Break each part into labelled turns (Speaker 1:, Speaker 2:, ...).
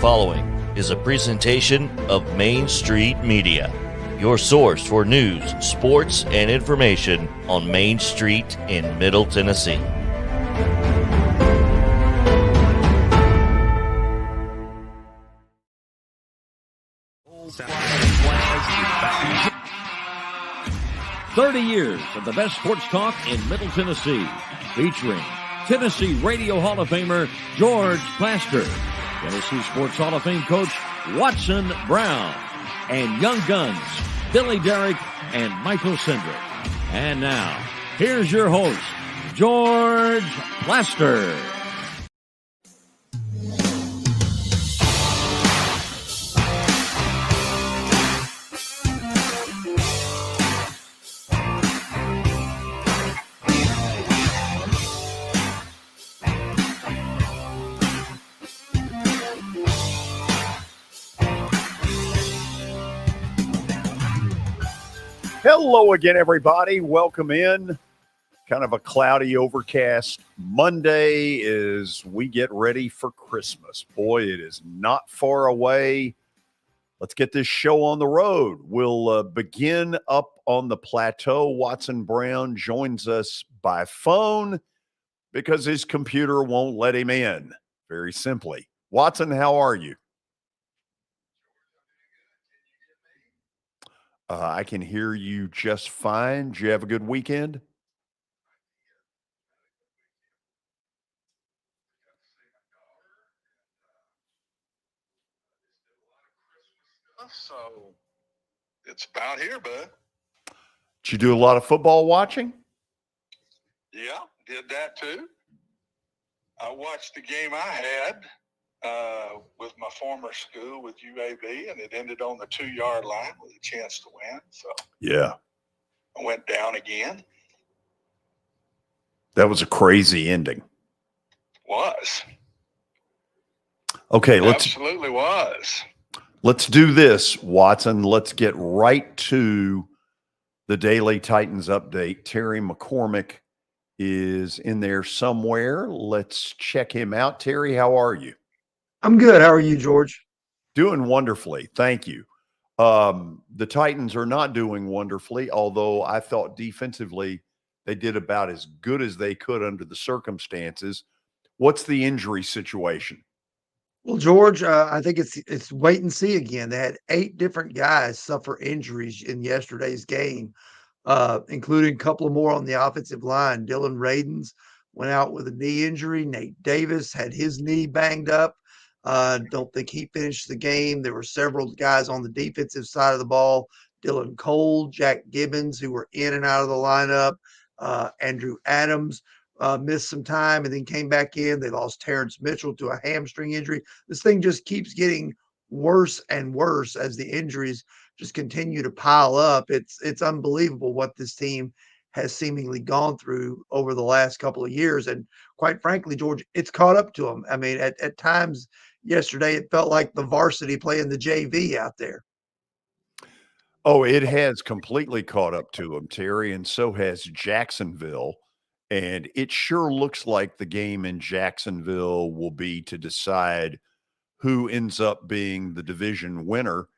Speaker 1: following is a presentation of Main Street Media, your source for news, sports, and information on Main Street in Middle Tennessee.
Speaker 2: Flags. 30 years of the best sports talk in Middle Tennessee, featuring Tennessee Radio Hall of Famer George Plaster, Tennessee Sports Hall of Fame coach Watson Brown, and Young Guns Billy Derrick and Michael Sindrick. And now, here's your host, George Plaster.
Speaker 3: Hello again, everybody. Welcome in. Kind of a cloudy, overcast Monday as we get ready for Christmas. Boy, it is not far away. Let's get this show on the road. We'll begin up on the plateau. Watson Brown joins us by phone because his computer won't let him in, very simply. Watson, how are you? I can hear you just fine. Did you have a good weekend?
Speaker 4: So it's about here, bud.
Speaker 3: Did you do a lot of football watching?
Speaker 4: Yeah, did that too. I watched the game I had with my former school with UAB, and it ended on the 2-yard line with a chance to win. So
Speaker 3: yeah,
Speaker 4: I went down again.
Speaker 3: That was a crazy ending.
Speaker 4: Was.
Speaker 3: Okay,
Speaker 4: Absolutely was.
Speaker 3: Let's do this, Watson. Let's get right to the Daily Titans update. Terry McCormick is in there somewhere. Let's check him out. Terry, how are you?
Speaker 5: I'm good. How are you, George?
Speaker 3: Doing wonderfully. Thank you. The Titans are not doing wonderfully, although I thought defensively they did about as good as they could under the circumstances. What's the injury situation?
Speaker 5: Well, George, I think it's wait and see again. They had 8 different guys suffer injuries in yesterday's game, including a couple of more on the offensive line. Dylan Radins went out with a knee injury. Nate Davis had his knee banged up. Don't think he finished the game. There were several guys on the defensive side of the ball. Dylan Cole, Jack Gibbons, who were in and out of the lineup. Andrew Adams missed some time and then came back in. They lost Terrence Mitchell to a hamstring injury. This thing just keeps getting worse and worse as the injuries just continue to pile up. It's unbelievable what this team has seemingly gone through over the last couple of years. And quite frankly, George, it's caught up to them. I mean, at times yesterday, it felt like the varsity playing the JV out there.
Speaker 3: Oh, it has completely caught up to them, Terry, and so has Jacksonville. And it sure looks like the game in Jacksonville will be to decide who ends up being the division winner.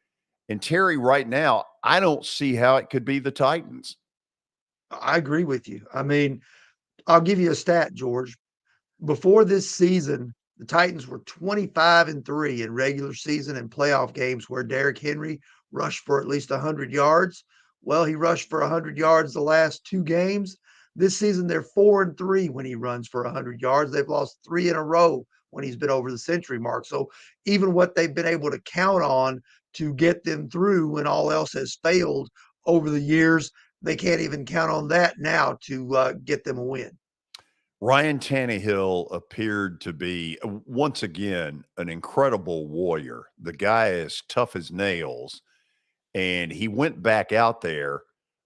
Speaker 3: And Terry, right now, I don't see how it could be the Titans.
Speaker 5: I agree with you. I mean, I'll give you a stat, George. Before this season, the Titans were 25-3 in regular season and playoff games where Derrick Henry rushed for at least 100 yards. Well, he rushed for 100 yards the last 2 games. This season, they're 4-3 when he runs for 100 yards. They've lost 3 in a row when he's been over the century mark. So even what they've been able to count on to get them through when all else has failed over the years, they can't even count on that now to get them a win.
Speaker 3: Ryan Tannehill appeared to be, once again, an incredible warrior. The guy is tough as nails, and he went back out there,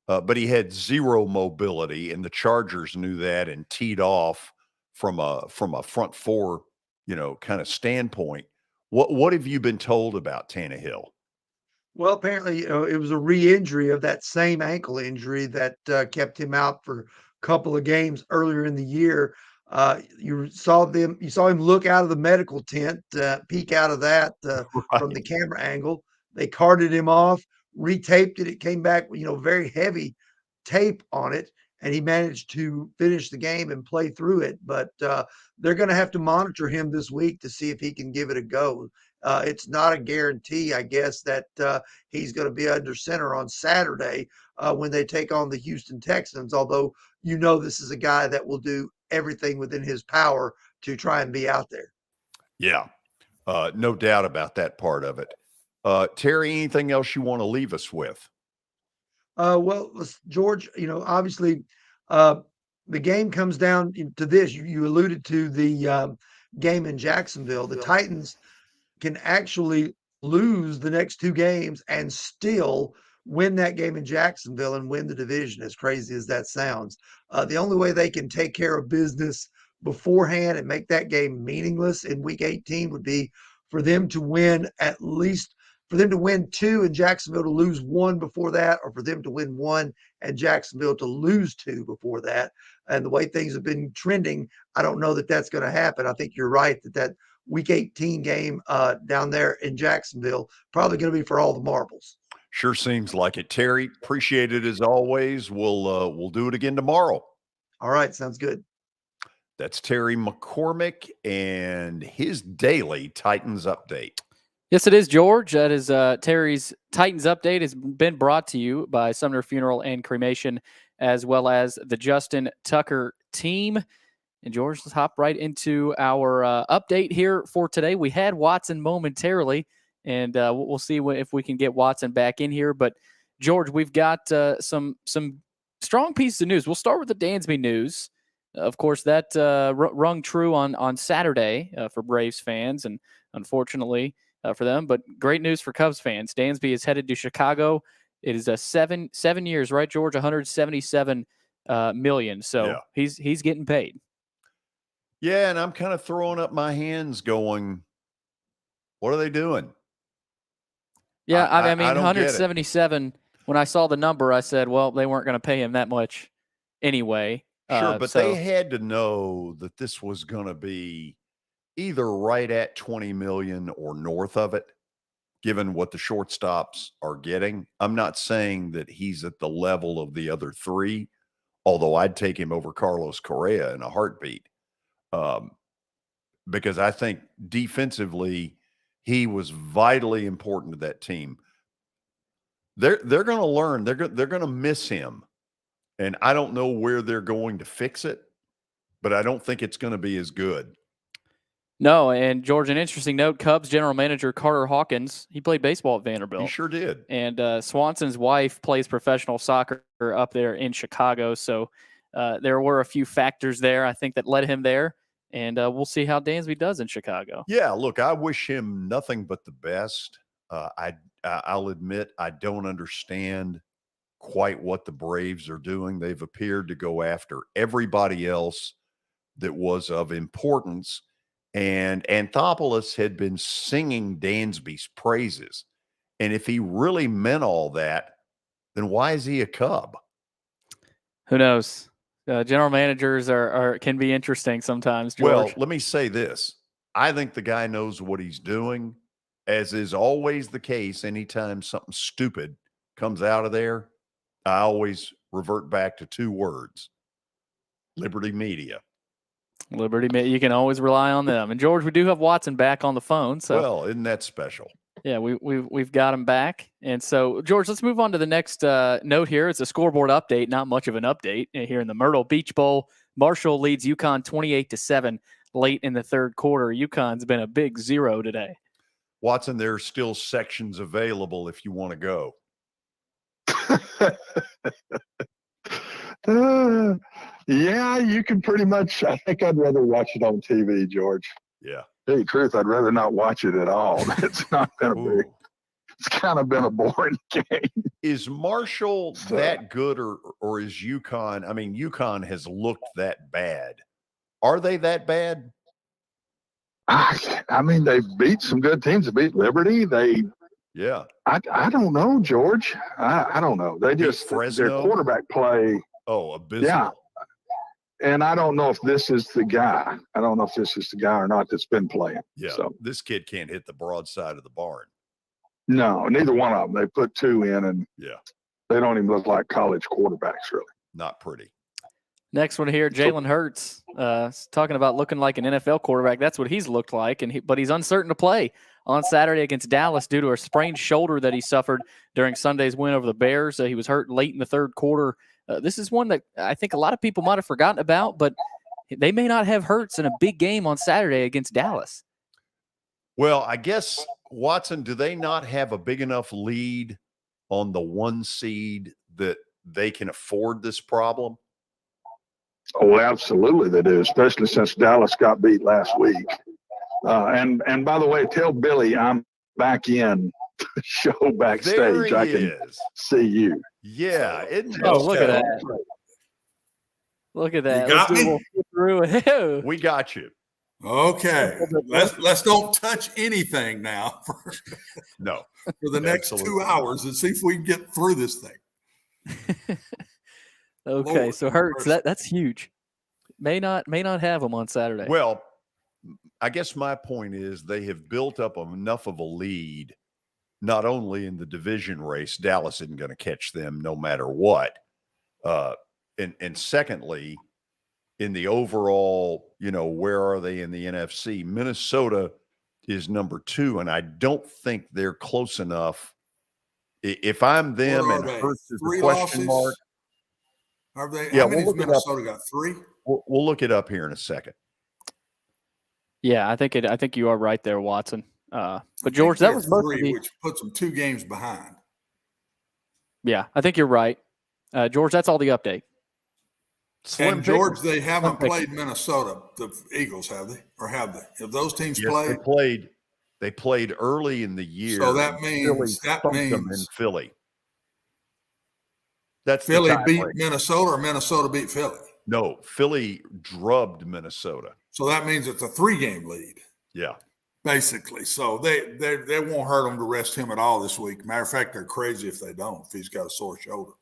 Speaker 3: but he had zero mobility, and the Chargers knew that and teed off from a front four, kind of standpoint. What have you been told about Tannehill?
Speaker 5: Well, apparently, it was a re-injury of that same ankle injury that kept him out for a couple of games earlier in the year. You saw him look out of the medical tent, peek out of that from the
Speaker 3: Right.
Speaker 5: camera angle. They carted him off, retaped it. It came back, very heavy tape on it, and he managed to finish the game and play through it. But they're going to have to monitor him this week to see if he can give it a go. It's not a guarantee, I guess, that he's going to be under center on Saturday when they take on the Houston Texans, although this is a guy that will do everything within his power to try and be out there.
Speaker 3: Yeah, no doubt about that part of it. Terry, anything else you want to leave us with?
Speaker 5: Well, George, obviously the game comes down to this. You alluded to the game in Jacksonville. The Titans can actually lose the next two games and still win that game in Jacksonville and win the division, as crazy as that sounds. The only way they can take care of business beforehand and make that game meaningless in week 18 would be for them to win two and Jacksonville to lose one before that, or for them to win one and Jacksonville to lose two before that. And the way things have been trending, I don't know that that's going to happen. I think you're right that week 18 game down there in Jacksonville probably going to be for all the marbles.
Speaker 3: Sure seems like it. Terry, appreciate it as always. We'll do it again tomorrow.
Speaker 5: All right, sounds good.
Speaker 3: That's Terry McCormick and his daily Titans update.
Speaker 6: Yes, it is, George. That is Terry's Titans update has been brought to you by Sumner Funeral and Cremation, as well as the Justin Tucker team. And George, let's hop right into our update here for today. We had Watson momentarily, and we'll see if we can get Watson back in here. But George, we've got some strong pieces of news. We'll start with the Dansby news. Of course, that rung true on Saturday for Braves fans, and unfortunately for them, but great news for Cubs fans. Dansby is headed to Chicago. It is a seven years, right, George? 177 million. So
Speaker 3: yeah.
Speaker 6: He's getting paid.
Speaker 3: Yeah, and I'm kind of throwing up my hands going, what are they doing?
Speaker 6: Yeah, I mean,
Speaker 3: I don't
Speaker 6: 177, when I saw the number, I said, well, they weren't going to pay him that much anyway.
Speaker 3: Sure, but they had to know that this was going to be either right at 20 million or north of it, given what the shortstops are getting. I'm not saying that he's at the level of the other three, although I'd take him over Carlos Correa in a heartbeat. Because I think defensively, he was vitally important to that team. They're going to learn. They're going to miss him. And I don't know where they're going to fix it, but I don't think it's going to be as good.
Speaker 6: No, and George, an interesting note, Cubs general manager Carter Hawkins, he played baseball at Vanderbilt.
Speaker 3: He sure did.
Speaker 6: And Swanson's wife plays professional soccer up there in Chicago. So there were a few factors there, I think, that led him there. And we'll see how Dansby does in Chicago.
Speaker 3: Yeah, look, I wish him nothing but the best. I'll admit I don't understand quite what the Braves are doing. They've appeared to go after everybody else that was of importance. And Anthopoulos had been singing Dansby's praises. And if he really meant all that, then why is he a Cub?
Speaker 6: Who knows? General managers can be interesting sometimes, George.
Speaker 3: Well, let me say this. I think the guy knows what he's doing, as is always the case. Anytime something stupid comes out of there, I always revert back to two words: Liberty Media.
Speaker 6: Liberty, you can always rely on them. And George, we do have Watson back on the phone. So,
Speaker 3: well, isn't that special?
Speaker 6: Yeah, we've got him back. And so, George, let's move on to the next note here. It's a scoreboard update, not much of an update here in the Myrtle Beach Bowl. Marshall leads UConn 28-7 late in the third quarter. UConn's been a big 0 today.
Speaker 3: Watson, there are still sections available if you want to go.
Speaker 7: Yeah, you can pretty much. I think I'd rather watch it on TV, George.
Speaker 3: Yeah.
Speaker 7: To tell you the truth, I'd rather not watch it at all. It's not been a big. It's kind of been a boring game.
Speaker 3: Is Marshall that good, or is UConn? I mean, UConn has looked that bad. Are they that bad?
Speaker 7: I mean, they've beat some good teams. They beat Liberty.
Speaker 3: Yeah.
Speaker 7: I don't know, George. I don't know. They just
Speaker 3: Fresno.
Speaker 7: Their quarterback play.
Speaker 3: Oh, abysmal.
Speaker 7: Yeah. And I don't know if this is the guy. I don't know if this is the guy or not that's been playing.
Speaker 3: Yeah,
Speaker 7: So
Speaker 3: this kid can't hit the broadside of the barn.
Speaker 7: no, neither one of them. They put two in, and they don't even look like college quarterbacks, really.
Speaker 3: Not pretty.
Speaker 6: Next one here, Jalen Hurts, talking about looking like an NFL quarterback. That's what he's looked like, but he's uncertain to play on Saturday against Dallas due to a sprained shoulder that he suffered during Sunday's win over the Bears. He was hurt late in the third quarter. This is one that I think a lot of people might have forgotten about, but they may not have Hurts in a big game on Saturday against Dallas.
Speaker 3: Well, I guess, Watson, do they not have a big enough lead on the 1 seed that they can afford this problem?
Speaker 7: Oh, absolutely they do, especially since Dallas got beat last week. And by the way, tell Billy I'm back in the show backstage. I can see you.
Speaker 3: Yeah.
Speaker 6: Look at that. Look at that.
Speaker 8: You got me?
Speaker 6: Through.
Speaker 3: We got you.
Speaker 8: Okay. Let's don't touch anything now for the next
Speaker 3: Absolutely.
Speaker 8: 2 hours and see if we can get through this thing.
Speaker 6: Okay,
Speaker 8: Lord,
Speaker 6: so Hurts, that's huge. May not have him on Saturday.
Speaker 3: Well, I guess my point is they have built up enough of a lead, not only in the division race, Dallas isn't going to catch them no matter what. And secondly, in the overall, where are they in the NFC? Minnesota is number 2, and I don't think they're close enough. If I'm them and Hurts is a question mark.
Speaker 8: Are they?
Speaker 3: Yeah,
Speaker 8: how many
Speaker 3: we'll
Speaker 8: has Minnesota got? 3?
Speaker 3: We'll look it up here in a second.
Speaker 6: Yeah, I think you are right there, Watson. But George, that was supposed
Speaker 8: 3,
Speaker 6: to be,
Speaker 8: which puts them 2 games behind.
Speaker 6: Yeah, I think you're right, George. That's all the update.
Speaker 8: And George, they haven't played Minnesota. The Eagles, have they, or have they? Have those teams played?
Speaker 3: They played early in the year.
Speaker 8: So that means
Speaker 3: them in Philly. That's
Speaker 8: Philly beat Minnesota, or Minnesota beat Philly.
Speaker 3: No, Philly drubbed Minnesota.
Speaker 8: So that means it's a 3-game lead.
Speaker 3: Yeah.
Speaker 8: Basically. So they won't hurt him to rest him at all this week. Matter of fact, they're crazy if they don't, if he's got a sore shoulder.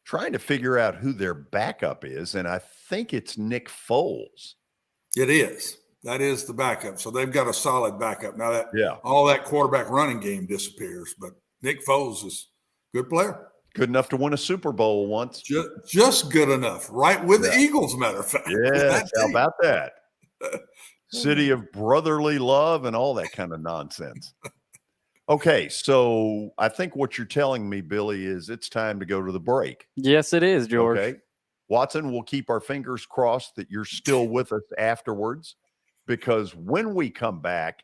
Speaker 3: Trying to figure out who their backup is, and I think it's Nick Foles.
Speaker 8: It is. That is the backup. So they've got a solid backup. Now that all that quarterback running game disappears, but Nick Foles is a good player.
Speaker 3: Good enough to win a Super Bowl once.
Speaker 8: Just good enough. Right with the Eagles, matter of fact.
Speaker 3: Yeah, how about that? City of brotherly love and all that kind of nonsense. Okay, so I think what you're telling me, Billy, is it's time to go to the break.
Speaker 6: Yes, it is, George.
Speaker 3: Okay. Watson, we'll keep our fingers crossed that you're still with us afterwards, because when we come back,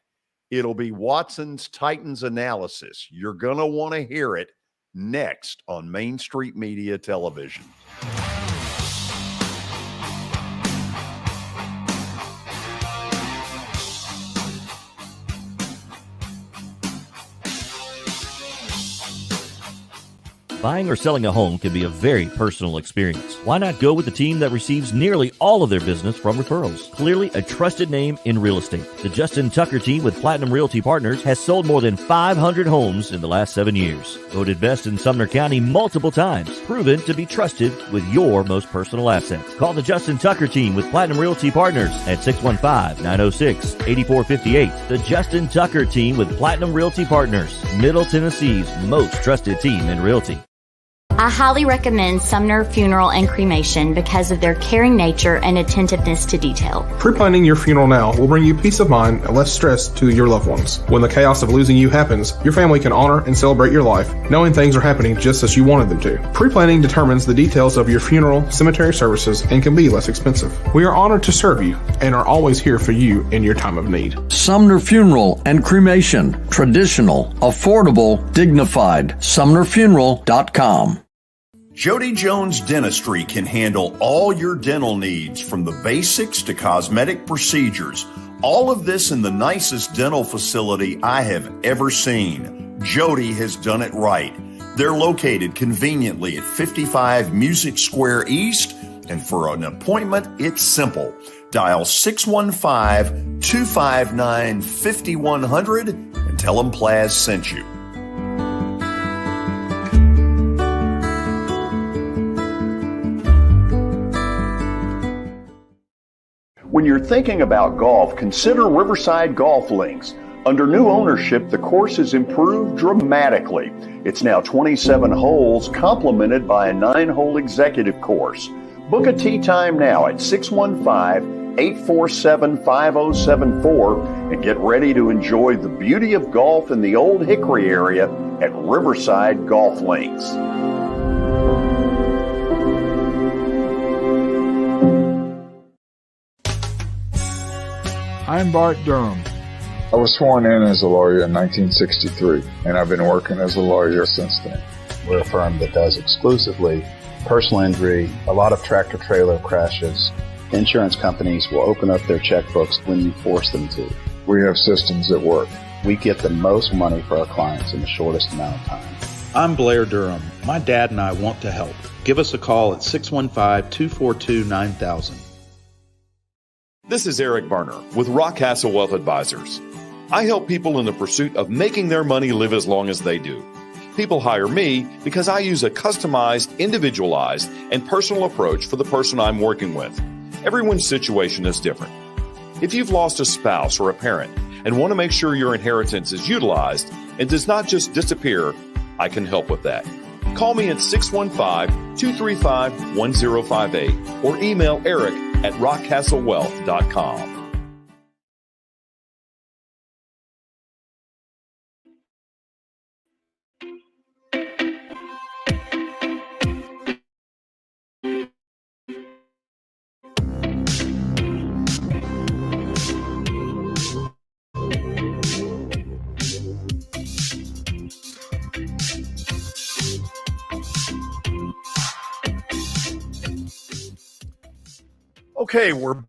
Speaker 3: it'll be Watson's Titans analysis. You're going to want to hear it next on Main Street Media Television.
Speaker 1: Buying or selling a home can be a very personal experience. Why not go with the team that receives nearly all of their business from referrals? Clearly a trusted name in real estate. The Justin Tucker team with Platinum Realty Partners has sold more than 500 homes in the last 7 years. Voted best in Sumner County multiple times. Proven to be trusted with your most personal assets. Call the Justin Tucker team with Platinum Realty Partners at 615-906-8458. The Justin Tucker team with Platinum Realty Partners, Middle Tennessee's most trusted team in realty.
Speaker 9: I highly recommend Sumner Funeral and Cremation because of their caring nature and attentiveness to detail.
Speaker 10: Pre-planning your funeral now will bring you peace of mind and less stress to your loved ones. When the chaos of losing you happens, your family can honor and celebrate your life, knowing things are happening just as you wanted them to. Pre-planning determines the details of your funeral, cemetery services, and can be less expensive. We are honored to serve you and are always here for you in your time of need.
Speaker 11: Sumner Funeral and Cremation. Traditional, affordable, dignified. SumnerFuneral.com.
Speaker 3: Jody Jones Dentistry can handle all your dental needs, from the basics to cosmetic procedures. All of this in the nicest dental facility I have ever seen. Jody has done it right. They're located conveniently at 55 Music Square East, and for an appointment, it's simple. Dial 615-259-5100 and tell them Plaz sent you. When you're thinking about golf, consider Riverside Golf Links. Under new ownership, the course has improved dramatically. It's now 27 holes, complemented by a 9-hole executive course. Book a tee time now at 615-847-5074 and get ready to enjoy the beauty of golf in the Old Hickory area at Riverside Golf Links.
Speaker 12: I'm Bart Durham.
Speaker 13: I was sworn in as a lawyer in 1963, and I've been working as a lawyer since then.
Speaker 14: We're a firm that does exclusively personal injury, a lot of tractor-trailer crashes. Insurance companies will open up their checkbooks when you force them to.
Speaker 13: We have systems that work.
Speaker 14: We get the most money for our clients in the shortest amount of time.
Speaker 15: I'm Blair Durham. My dad and I want to help. Give us a call at 615-242-9000.
Speaker 16: This is Eric Berner with Rockcastle Wealth Advisors. I help people in the pursuit of making their money live as long as they do. People hire me because I use a customized, individualized, and personal approach for the person I'm working with. Everyone's situation is different. If you've lost a spouse or a parent and want to make sure your inheritance is utilized and does not just disappear, I can help with that. Call me at 615-235-1058 or email eric@rockcastlewealth.com.
Speaker 3: Okay, we're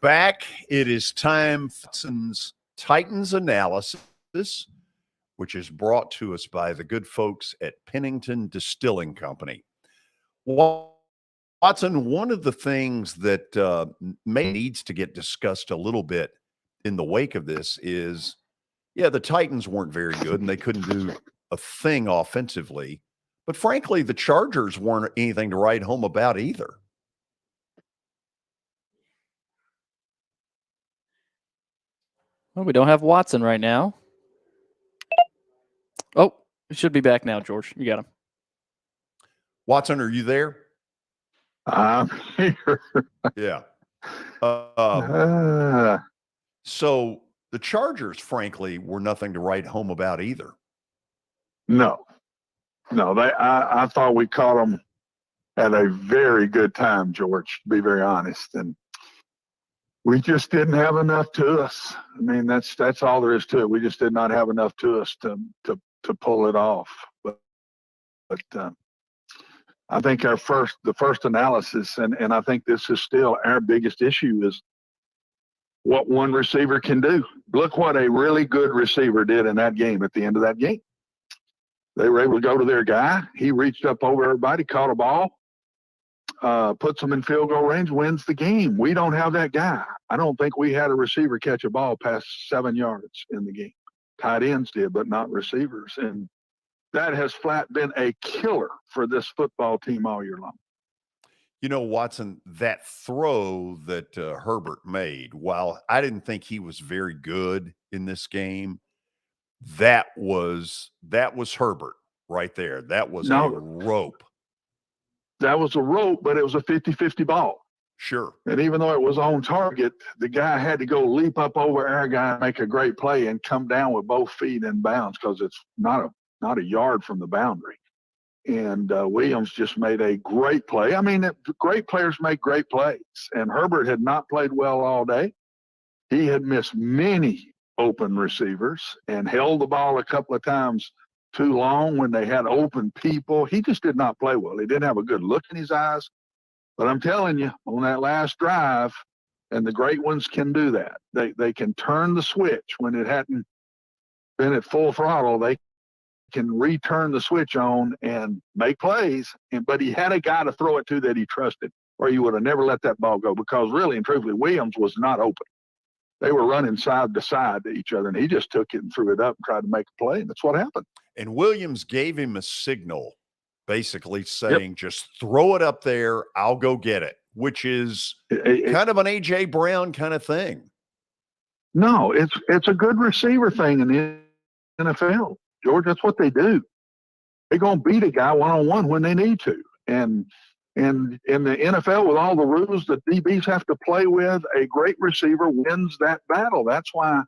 Speaker 3: back. It is time for Titans analysis, which is brought to us by the good folks at Pennington Distilling Company. Watson, one of the things that needs to get discussed a little bit in the wake of this is, the Titans weren't very good and they couldn't do a thing offensively. But frankly, the Chargers weren't anything to write home about either.
Speaker 6: Well, we don't have Watson right now. Oh, it should be back now, George. You got him.
Speaker 3: Watson, are you there?
Speaker 7: I'm here.
Speaker 3: Yeah. So the Chargers, frankly, were nothing to write home about either.
Speaker 7: No. I thought we caught them at a very good time, George, to be very honest. And we just didn't have enough to us. I mean, that's all there is to it. We just did not have enough to us to pull it off. But I think the first analysis, and I think this is still our biggest issue, is what one receiver can do. Look what a really good receiver did in that game at the end of that game. They were able to go to their guy. He reached up over everybody, caught a ball, puts them in field goal range, wins the game. We don't have that guy. I don't think we had a receiver catch a ball past 7 yards in the game. Tight ends did, but not receivers. And that has flat been a killer for this football team all year long.
Speaker 3: You know, Watson, that throw that Herbert made, while I didn't think he was very good in this game, that was Herbert right there. That was a rope.
Speaker 7: That was a rope, but it was a 50-50 ball.
Speaker 3: Sure.
Speaker 7: And even though it was on target, the guy had to go leap up over our guy and make a great play and come down with both feet in bounds because it's not a yard from the boundary. And Williams just made a great play. I mean, great players make great plays. And Herbert had not played well all day. He had missed many open receivers and held the ball a couple of times too long when they had open people. He just did not play well. He didn't have a good look in his eyes. But I'm telling you, on that last drive, and the great ones can do that. They can turn the switch when it hadn't been at full throttle. They can return the switch on and make plays. But he had a guy to throw it to that he trusted, or he would have never let that ball go, because really and truthfully, Williams was not open. They were running side to side to each other, and he just took it and threw it up and tried to make a play, and that's what happened.
Speaker 3: And Williams gave him a signal, basically saying, just throw it up there, I'll go get it, which is kind of an A.J. Brown kind of thing.
Speaker 7: No, it's a good receiver thing in the NFL, George. That's what they do. They're going to beat a guy one-on-one when they need to. And in the NFL, with all the rules that DBs have to play with, a great receiver wins that battle. That's why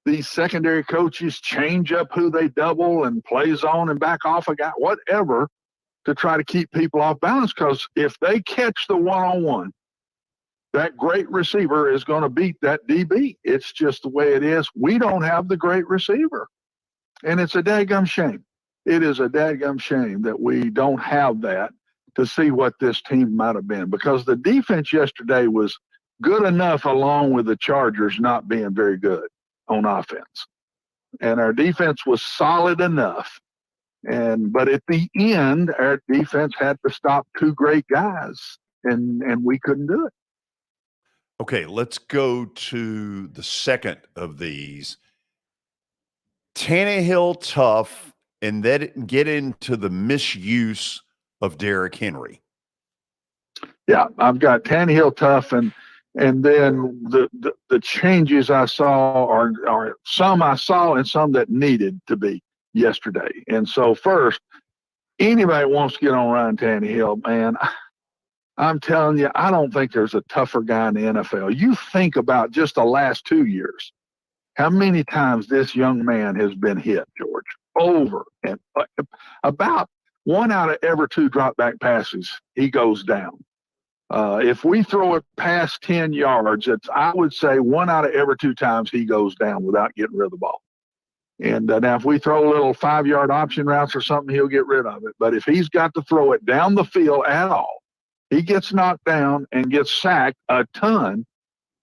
Speaker 7: these secondary coaches change up who they double and play zone and back off a guy, whatever, to try to keep people off balance. Because if they catch the one-on-one, that great receiver is going to beat that DB. It's just the way it is. We don't have the great receiver. And it's a dadgum shame. It is a dadgum shame that we don't have that to see what this team might have been, because the defense yesterday was good enough, along with the Chargers not being very good on offense. And our defense was solid enough. But at the end, our defense had to stop two great guys, and we couldn't do it.
Speaker 3: Okay, let's go to the second of these. Tannehill tough, and then get into the misuse of Derrick Henry.
Speaker 7: Yeah, I've got Tannehill tough, and then the changes I saw are some I saw and some that needed to be yesterday. And so first, anybody wants to get on Ryan Tannehill, man, I'm telling you, I don't think there's a tougher guy in the NFL. You think about just the last 2 years, how many times this young man has been hit, George, over and about 1 out of every 2 drop back passes, he goes down. If we throw it past 10 yards, I would say 1 out of every 2 times he goes down without getting rid of the ball. And now if we throw a little 5-yard option routes or something, he'll get rid of it. But if he's got to throw it down the field at all, he gets knocked down and gets sacked a ton.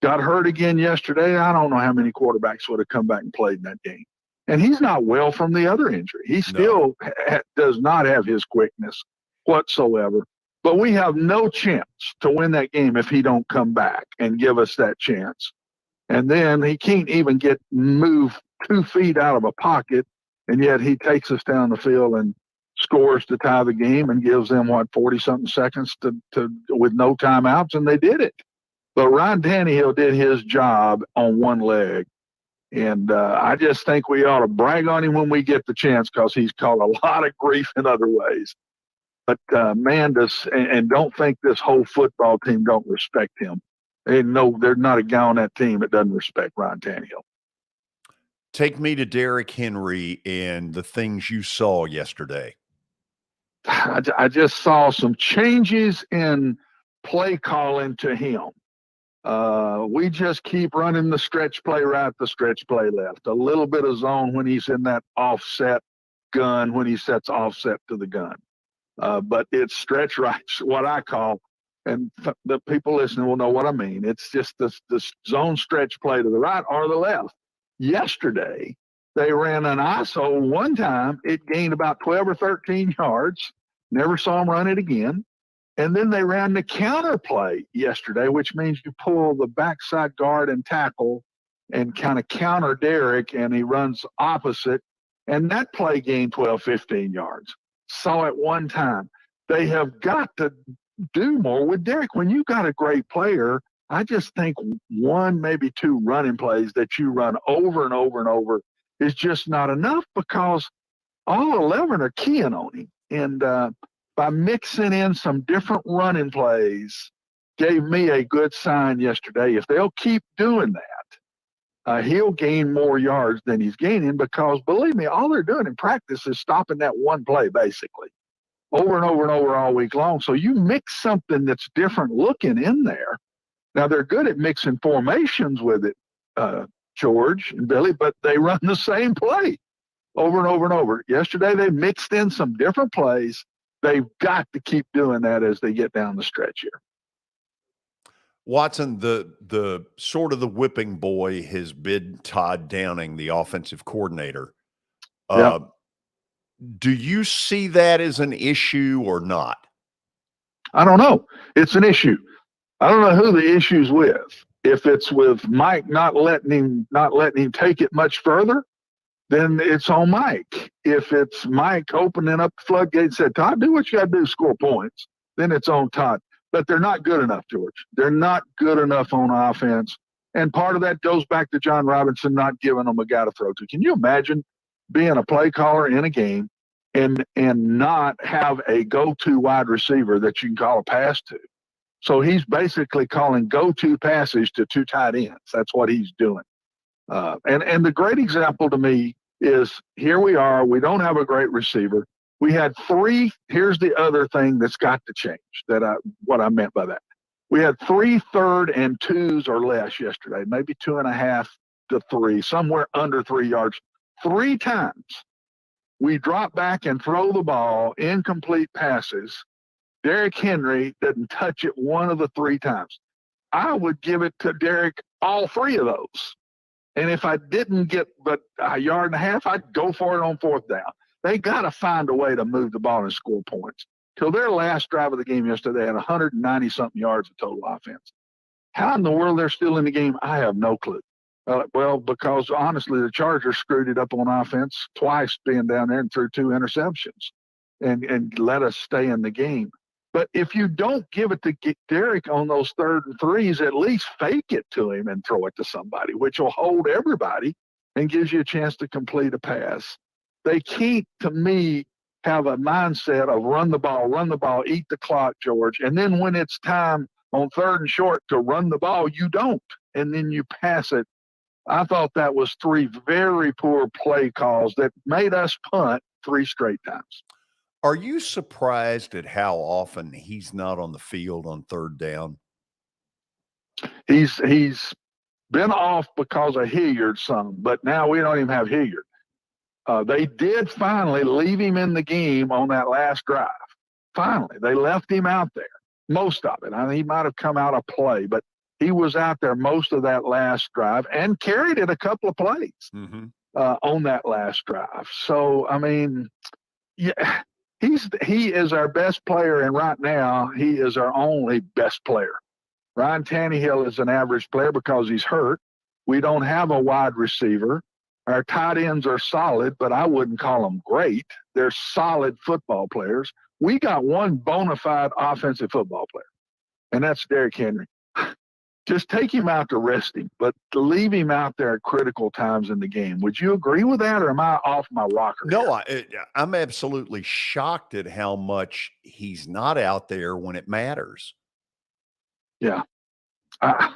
Speaker 7: Got hurt again yesterday. I don't know how many quarterbacks would have come back and played in that game. And he's not well from the other injury. He still does not have his quickness whatsoever. But we have no chance to win that game if he don't come back and give us that chance. And then he can't even move 2 feet out of a pocket, and yet he takes us down the field and scores to tie the game and gives them 40-something seconds to with no timeouts, and they did it. But Ryan Tannehill did his job on one leg, and I just think we ought to brag on him when we get the chance, because he's caught a lot of grief in other ways. But and don't think this whole football team don't respect him. They know there's not a guy on that team that doesn't respect Ryan Tannehill.
Speaker 3: Take me to Derrick Henry and the things you saw yesterday.
Speaker 7: I just saw some changes in play calling to him. We just keep running the stretch play right, the stretch play left. A little bit of zone when he's in that offset gun, when he sets offset to the gun. But it's stretch right, what I call, and the people listening will know what I mean. It's just this zone stretch play to the right or the left. Yesterday, they ran an ISO one time. It gained about 12 or 13 yards. Never saw him run it again. And then they ran the counter play yesterday, which means you pull the backside guard and tackle and kind of counter Derrick, and he runs opposite. And that play gained 12, 15 yards. Saw it one time. They have got to do more with Derrick. When you got a great player, I just think 1, maybe 2 running plays that you run over and over and over is just not enough, because all 11 are keying on him. And by mixing in some different running plays, gave me a good sign yesterday. If they'll keep doing that, he'll gain more yards than he's gaining, because, believe me, all they're doing in practice is stopping that one play, basically, over and over and over all week long. So you mix something that's different looking in there. Now, they're good at mixing formations with it, George and Billy, but they run the same play over and over and over. Yesterday, they mixed in some different plays. They've got to keep doing that as they get down the stretch here.
Speaker 3: Watson, the sort of the whipping boy has been Todd Downing, the offensive coordinator. Do you see that as an issue or not?
Speaker 7: I don't know. It's an issue. I don't know who the issue's with. If it's with Mike not letting him take it much further, then it's on Mike. If it's Mike opening up the floodgates and said, Todd, do what you got to do, score points, then it's on Todd. but they're not good enough, George. They're not good enough on offense. And part of that goes back to John Robinson not giving them a guy to throw to. Can you imagine being a play caller in a game and not have a go-to wide receiver that you can call a pass to? So he's basically calling go-to passes to two tight ends. That's what he's doing. And the great example to me is here we are. We don't have a great receiver. We had three. Here's the other thing that's got to change. What I meant by that. We had 3 3rd and 2s or less yesterday, maybe 2.5 to 3, somewhere under 3 yards. 3 times we drop back and throw the ball, incomplete passes. Derrick Henry didn't touch it one of the 3 times. I would give it to Derrick all 3 of those. And if I didn't get but a yard and a half, I'd go for it on 4th down. They got to find a way to move the ball and score points. Till their last drive of the game yesterday, they had 190-something yards of total offense. How in the world they're still in the game, I have no clue. Well, because honestly, the Chargers screwed it up on offense twice being down there and threw 2 interceptions and let us stay in the game. But if you don't give it to Derrick on those 3rd and 3s, at least fake it to him and throw it to somebody, which will hold everybody and gives you a chance to complete a pass. They can't, to me, have a mindset of run the ball, eat the clock, George. And then when it's time on 3rd and short to run the ball, you don't. And then you pass it. I thought that was 3 very poor play calls that made us punt 3 straight times.
Speaker 3: Are you surprised at how often he's not on the field on 3rd down?
Speaker 7: He's been off because of Hilliard some, but now we don't even have Hilliard. They did finally leave him in the game on that last drive. Finally, they left him out there, most of it. I mean, he might have come out of play, but he was out there most of that last drive and carried it a couple of plays on that last drive. So, I mean, yeah, he is our best player, and right now he is our only best player. Ryan Tannehill is an average player because he's hurt. We don't have a wide receiver. Our tight ends are solid, but I wouldn't call them great. They're solid football players. We got one bona fide offensive football player, and that's Derrick Henry. Just take him out to rest him, but to leave him out there at critical times in the game. Would you agree with that, or am I off my rocker?
Speaker 3: No, I'm absolutely shocked at how much he's not out there when it matters.
Speaker 7: Yeah. I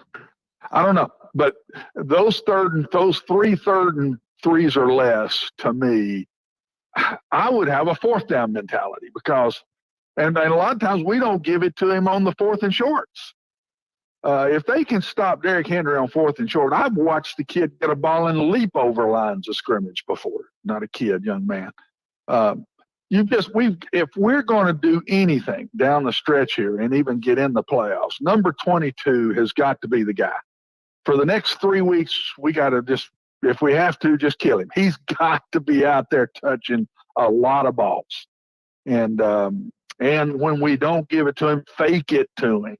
Speaker 7: don't know. But those 3 3rd and 3s or less, to me, I would have a 4th down mentality because, and a lot of times we don't give it to him on the 4th and shorts. If they can stop Derrick Henry on 4th and short, I've watched the kid get a ball and leap over lines of scrimmage before. Not a kid, young man. If we're going to do anything down the stretch here and even get in the playoffs, number 22 has got to be the guy. For the next 3 weeks, we got to if we have to, just kill him. He's got to be out there touching a lot of balls. And when we don't give it to him, fake it to him,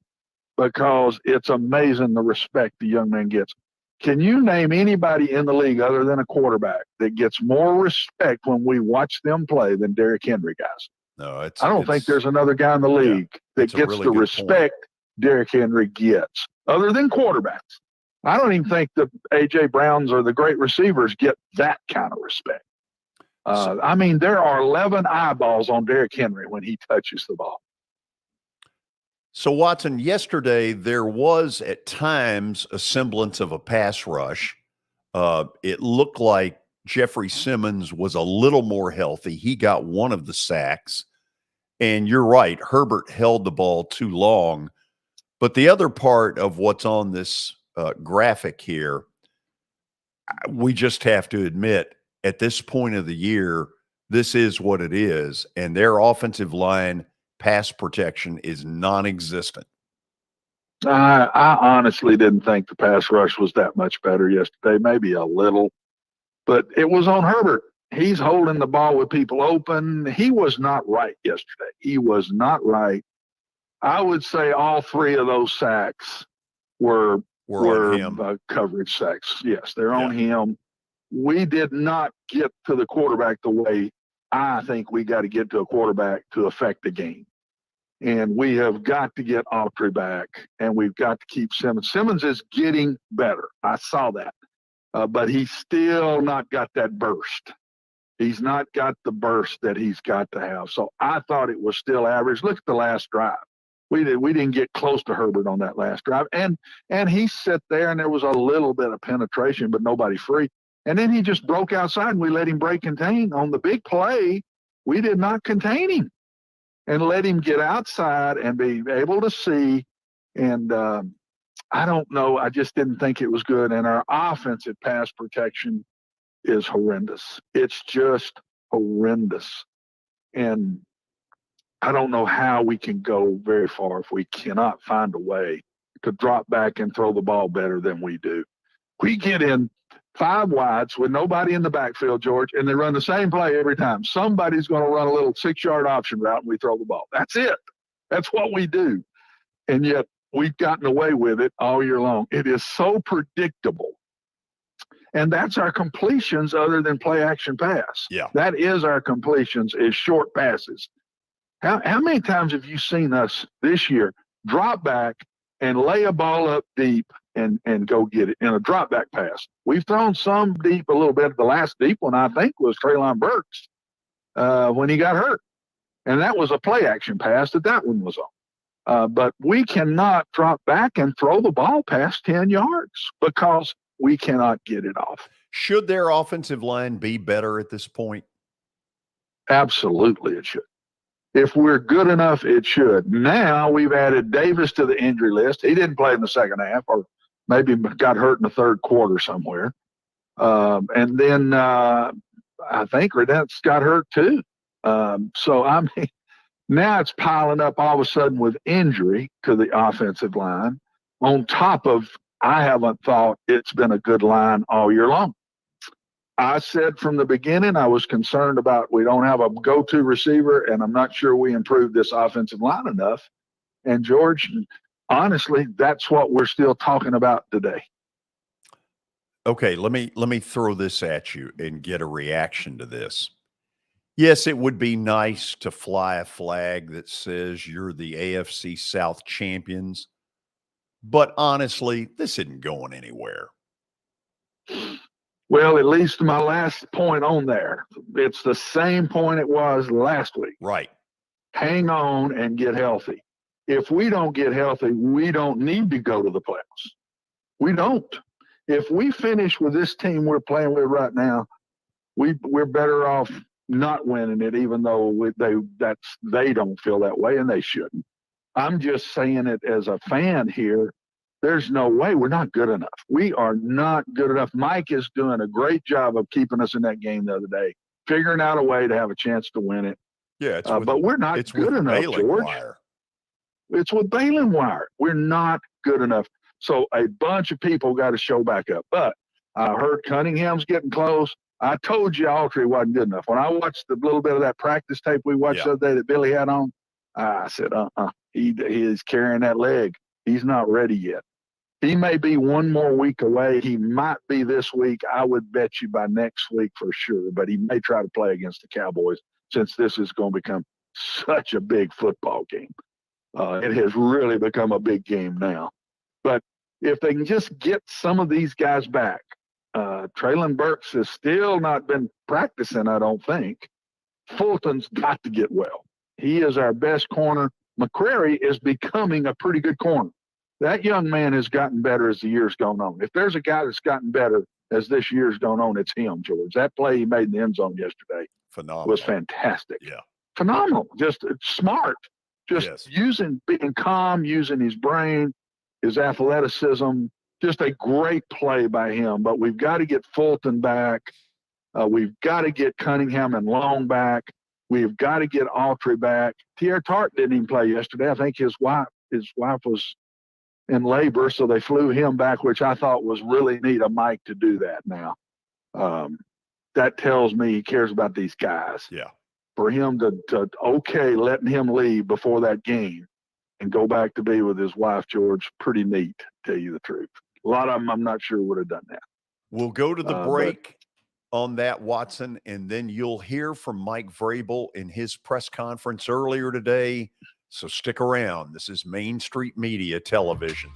Speaker 7: because it's amazing the respect the young man gets. Can you name anybody in the league other than a quarterback that gets more respect when we watch them play than Derrick Henry guys?
Speaker 3: No,
Speaker 7: I don't think there's another guy in the league that gets the respect Derrick Henry gets, other than quarterbacks. I don't even think the A.J. Browns or the great receivers get that kind of respect. I mean, there are 11 eyeballs on Derrick Henry when he touches the ball.
Speaker 3: So, Watson, yesterday there was at times a semblance of a pass rush. It looked like Jeffrey Simmons was a little more healthy. He got one of the sacks. And you're right, Herbert held the ball too long. But the other part of what's on this graphic here, we just have to admit, at this point of the year, this is what it is. And their offensive line pass protection is non-existent.
Speaker 7: I honestly didn't think the pass rush was that much better yesterday, maybe a little, but it was on Herbert. He's holding the ball with people open. He was not right yesterday. He was not right. I would say all 3 of those sacks were
Speaker 3: on him.
Speaker 7: Coverage sacks. Yes, they're on him. We did not get to the quarterback the way I think we got to get to a quarterback to affect the game. And we have got to get Autry back, and we've got to keep Simmons. Simmons is getting better. I saw that. But he's still not got that burst. He's not got the burst that he's got to have. So I thought it was still average. Look at the last drive. We didn't get close to Herbert on that last drive. And he sat there, and there was a little bit of penetration, but nobody free. And then he just broke outside, and we let him break contain. On the big play, we did not contain him and let him get outside and be able to see. And I don't know. I just didn't think it was good. And our offensive pass protection is horrendous. It's just horrendous. And I don't know how we can go very far if we cannot find a way to drop back and throw the ball better than we do. We get in 5 wides with nobody in the backfield, George, and they run the same play every time. Somebody's going to run a little 6-yard option route and we throw the ball. That's it. That's what we do. And yet we've gotten away with it all year long. It is so predictable. And that's our completions other than play action pass.
Speaker 3: Yeah.
Speaker 7: That is our completions, is short passes. How many times have you seen us this year drop back and lay a ball up deep and go get it in a drop back pass? We've thrown some deep a little bit. The last deep one, I think, was Treylon Burks when he got hurt. And that was a play action pass that one was on. But we cannot drop back and throw the ball past 10 yards because we cannot get it off.
Speaker 3: Should their offensive line be better at this point?
Speaker 7: Absolutely, it should. If we're good enough, it should. Now we've added Davis to the injury list. He didn't play in the second half, or maybe got hurt in the third quarter somewhere. And then I think Redent's got hurt too. So, I mean, now it's piling up all of a sudden with injury to the offensive line on top of, I haven't thought it's been a good line all year long. I said from the beginning, I was concerned about we don't have a go-to receiver, and I'm not sure we improved this offensive line enough. And, George, honestly, that's what we're still talking about today.
Speaker 3: Okay, let me throw this at you and get a reaction to this. Yes, it would be nice to fly a flag that says you're the AFC South champions, but honestly, this isn't going anywhere.
Speaker 7: Well, at least my last point on there, it's the same point it was last week.
Speaker 3: Right.
Speaker 7: Hang on and get healthy. If we don't get healthy, we don't need to go to the playoffs. We don't. If we finish with this team we're playing with right now, we're better off not winning it, even though they don't feel that way, and they shouldn't. I'm just saying it as a fan here. There's no way. We're not good enough. We are not good enough. Mike is doing a great job of keeping us in that game the other day, figuring out a way to have a chance to win it.
Speaker 3: Yeah,
Speaker 7: but we're not good enough, George. It's with baling wire. We're not good enough. So a bunch of people got to show back up. But I heard Cunningham's getting close. I told you Autry wasn't good enough. When I watched the little bit of that practice tape we watched the other day that Billy had on, I said, he is carrying that leg. He's not ready yet. He may be one more week away. He might be this week. I would bet you by next week for sure. But he may try to play against the Cowboys since this is going to become such a big football game. It has really become a big game now. But if they can just get some of these guys back, Treylon Burks has still not been practicing, I don't think. Fulton's got to get well. He is our best corner. McCrary is becoming a pretty good corner. That young man has gotten better as the year's gone on. If there's a guy that's gotten better as this year's gone on, it's him, George. That play he made in the end zone yesterday was fantastic.
Speaker 3: Yeah.
Speaker 7: Phenomenal. Just smart. Just being calm, using his brain, his athleticism. Just a great play by him. But we've got to get Fulton back. We've got to get Cunningham and Long back. We've got to get Autry back. Tierre Tart didn't even play yesterday. I think his wife was in labor, so they flew him back, which I thought was really neat of Mike to do that now. That tells me he cares about these guys.
Speaker 3: Yeah.
Speaker 7: For him to letting him leave before that game and go back to be with his wife, George, pretty neat, to tell you the truth. A lot of them I'm not sure would have done that.
Speaker 3: We'll go to the break on that, Watson, and then you'll hear from Mike Vrabel in his press conference earlier today. So stick around. This is Main Street Media Television.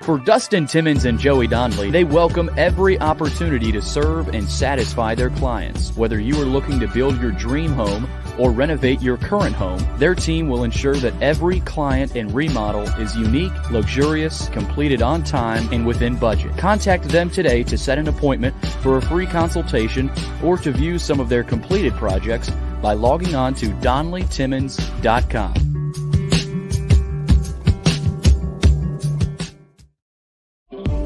Speaker 6: For Dustin Timmons and Joey Donnelly, they welcome every opportunity to serve and satisfy their clients. Whether you are looking to build your dream home or renovate your current home, their team will ensure that every client and remodel is unique, luxurious, completed on time, and within budget. Contact them today to set an appointment for a free consultation or to view some of their completed projects by logging on to DonnellyTimmons.com.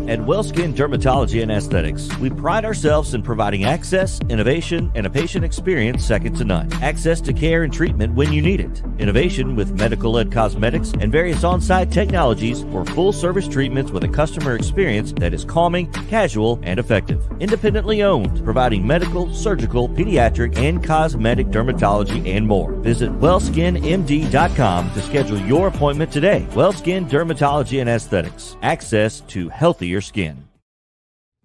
Speaker 1: At WellSkin Dermatology and Aesthetics, we pride ourselves in providing access, innovation, and a patient experience second to none. Access to care and treatment when you need it. Innovation with medical-led cosmetics and various on-site technologies for full-service treatments with a customer experience that is calming, casual, and effective. Independently owned, providing medical, surgical, pediatric, and cosmetic dermatology and more. Visit WellSkinMD.com to schedule your appointment today. WellSkin Dermatology and Aesthetics. Access to healthier skin.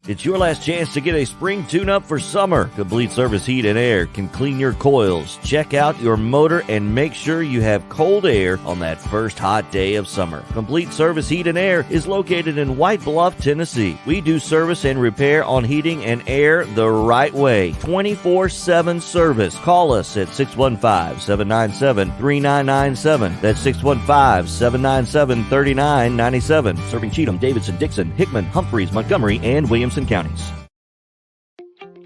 Speaker 1: It's your last chance to get a spring tune-up for summer. Complete Service Heat and Air can clean your coils, check out your motor, and make sure you have cold air on that first hot day of summer. Complete Service Heat and Air is located in White Bluff, Tennessee. We do service and repair on heating and air the right way. 24/7 service. Call us at 615-797-3997. That's 615-797-3997. Serving Cheatham, Davidson, Dixon, Hickman, Humphreys, Montgomery, and Williamson counties.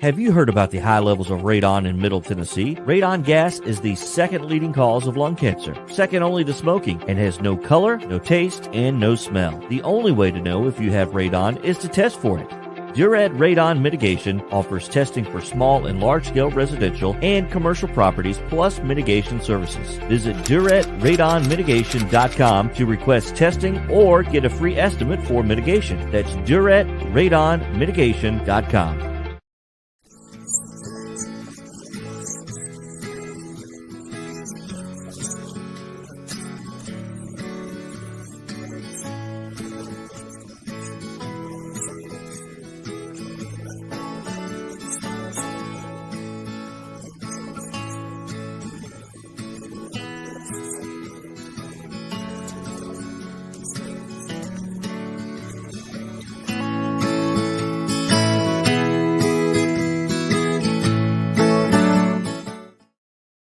Speaker 1: Have you heard about the high levels of radon in Middle Tennessee? Radon gas is the second leading cause of lung cancer, second only to smoking, and has no color, no taste, and no smell. The only way to know if you have radon is to test for it. Duret Radon Mitigation offers testing for small and large-scale residential and commercial properties, plus mitigation services. Visit DuretRadonMitigation.com to request testing or get a free estimate for mitigation. That's DuretRadonMitigation.com.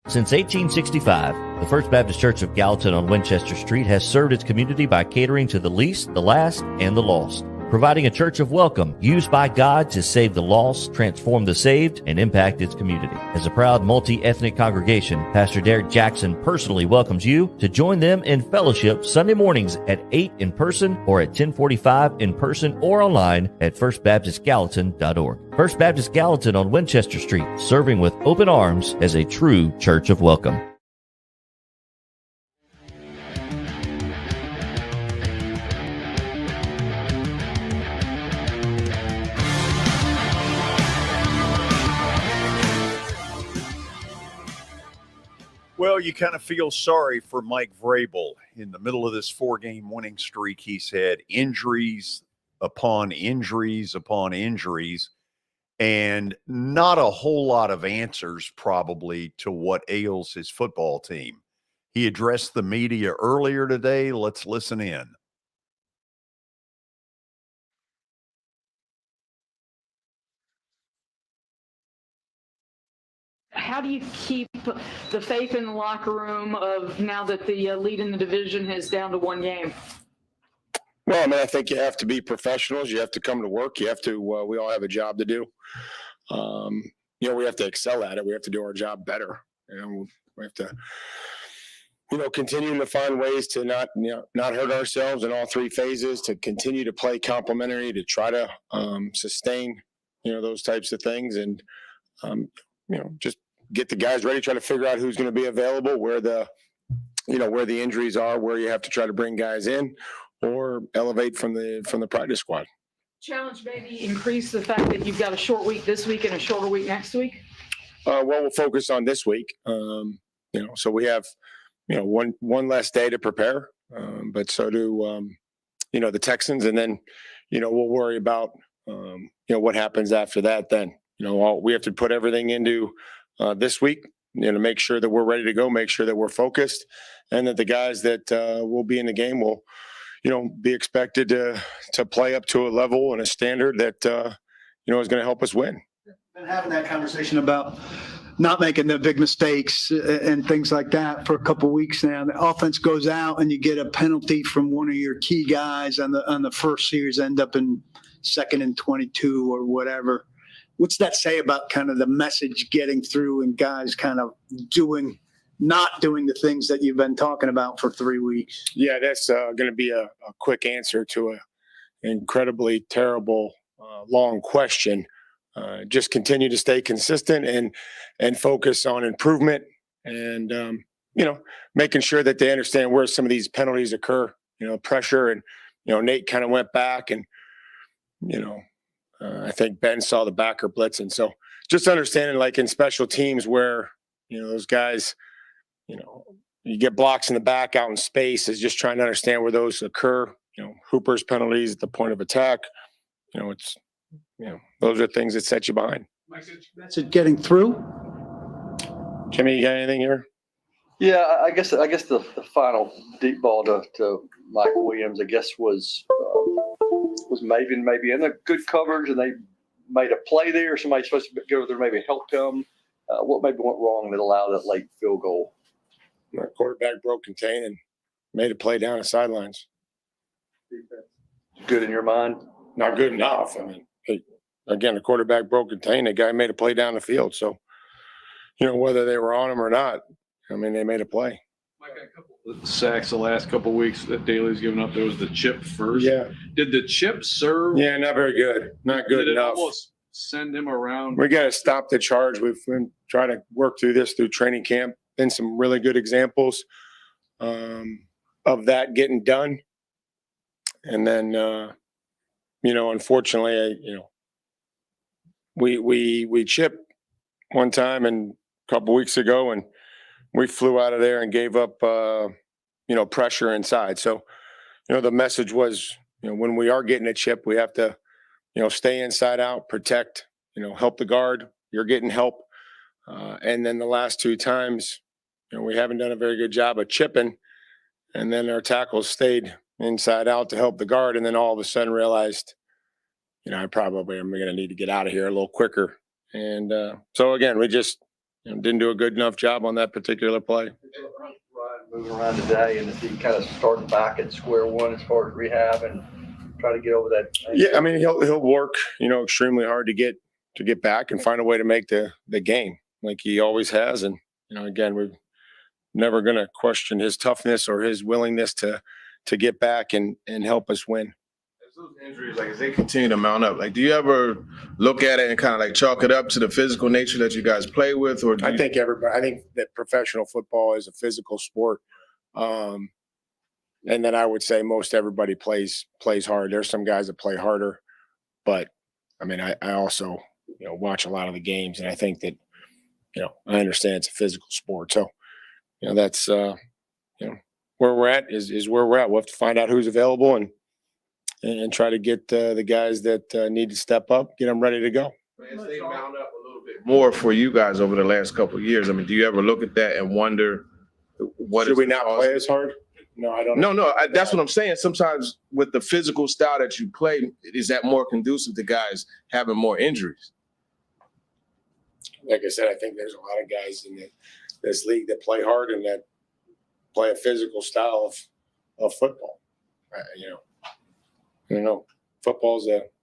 Speaker 1: Since 1865, the First Baptist Church of Gallatin on Winchester Street has served its community by catering to the least, the last, and the lost, providing a church of welcome used by God to save the lost, transform the saved, and impact its community. As a proud multi-ethnic congregation, Pastor Derek Jackson personally welcomes you to join them in fellowship Sunday mornings at 8 in person or at 1045 in person or online at firstbaptistgallatin.org. First Baptist Gallatin on Winchester Street, serving with open arms as a true church of welcome.
Speaker 3: Well, you kind of feel sorry for Mike Vrabel. In the middle of this 4-game winning streak, he's had injuries upon injuries upon injuries, and not a whole lot of answers probably to what ails his football team. He addressed the media earlier today. Let's listen in.
Speaker 12: How do you keep the faith in the locker room of now that the lead in the division is down to 1 game?
Speaker 17: Well, I mean, I think you have to be professionals. You have to come to work. You have to, we all have a job to do. We have to excel at it. We have to do our job better. We have to, continue to find ways to not hurt ourselves in all 3 phases, to continue to play complementary, to try to sustain, those types of things. And, just get the guys ready, try to figure out who's going to be available, where the injuries are, where you have to try to bring guys in or elevate from the practice squad.
Speaker 12: Challenge maybe increase the fact that you've got a short week this week and a shorter week next week?
Speaker 17: We'll focus on this week. So we have, one less day to prepare, but so do, the Texans. And then, we'll worry about, what happens after that then. We have to put everything into this week, to make sure that we're ready to go, make sure that we're focused, and that the guys that will be in the game will, be expected to play up to a level and a standard that, is going to help us win.
Speaker 18: Been having that conversation about not making the big mistakes and things like that for a couple of weeks now. The offense goes out and you get a penalty from one of your key guys on the first series, end up in 2nd and 22 or whatever. What's that say about kind of the message getting through and guys kind of not doing the things that you've been talking about for 3 weeks?
Speaker 17: Yeah, that's going to be a quick answer to an incredibly terrible, long question. Just continue to stay consistent and focus on improvement and, making sure that they understand where some of these penalties occur, pressure. And, Nate kind of went back and, I think Ben saw the backer blitzing. So just understanding, like in special teams where, those guys, you get blocks in the back out in space, is just trying to understand where those occur. Hooper's penalties at the point of attack, those are things that set you behind.
Speaker 18: Message getting through.
Speaker 17: Jimmy, you got anything here?
Speaker 19: Yeah, I guess the final deep ball to Mike Williams, I guess, was maybe in a good coverage, and they made a play there. Somebody's supposed to go there, maybe help him. What maybe went wrong that allowed that late field goal?
Speaker 17: Our quarterback broke contain and made a play down the sidelines.
Speaker 19: Good in your mind?
Speaker 17: Not good enough. I mean, again, the quarterback broke contain. The guy made a play down the field. So, whether they were on him or not, I mean, they made a play.
Speaker 20: Mike, a couple of sacks the last couple of weeks that Daly's given up. There was the chip first.
Speaker 17: Yeah.
Speaker 20: Did the chip serve?
Speaker 17: Yeah, not very good. Not good enough.
Speaker 20: Almost send him around.
Speaker 17: We got to stop the charge. We've been trying to work through this through training camp. Been some really good examples of that getting done. And then, unfortunately, we chipped one time and a couple weeks ago, and we flew out of there and gave up, pressure inside. So, the message was, when we are getting a chip, we have to, stay inside out, protect, help the guard. You're getting help. And then the last 2 times, we haven't done a very good job of chipping. And then our tackles stayed inside out to help the guard. And then all of a sudden realized, I probably am going to need to get out of here a little quicker. And so, again, we just didn't do a good enough job on that particular play.
Speaker 19: Ryan moving around today, and is he kind of starting back at square one as far as rehab and try to get over that?
Speaker 17: Yeah, I mean, he'll work, extremely hard to get back and find a way to make the game like he always has. And, again, we're never going to question his toughness or his willingness to get back and help us win.
Speaker 21: As those injuries, as they continue to mount up, do you ever look at it and kind of chalk it up to the physical nature that you guys play with? Or
Speaker 17: I think that professional football is a physical sport. And then I would say most everybody plays hard. There's some guys that play harder, but I mean, I also, watch a lot of the games, and I think that, I understand it's a physical sport. So, that's, where we're at is where we're at. We'll have to find out who's available and try to get the guys that need to step up, get them ready to go.
Speaker 21: As they mount up a little bit more for you guys over the last couple of years, I mean, do you ever look at that and wonder
Speaker 17: should we not play as hard? No, I don't.
Speaker 21: No, that's what I'm saying. Sometimes with the physical style that you play, is that more conducive to guys having more injuries?
Speaker 17: Like I said, I think there's a lot of guys in this league that play hard and that play a physical style of football.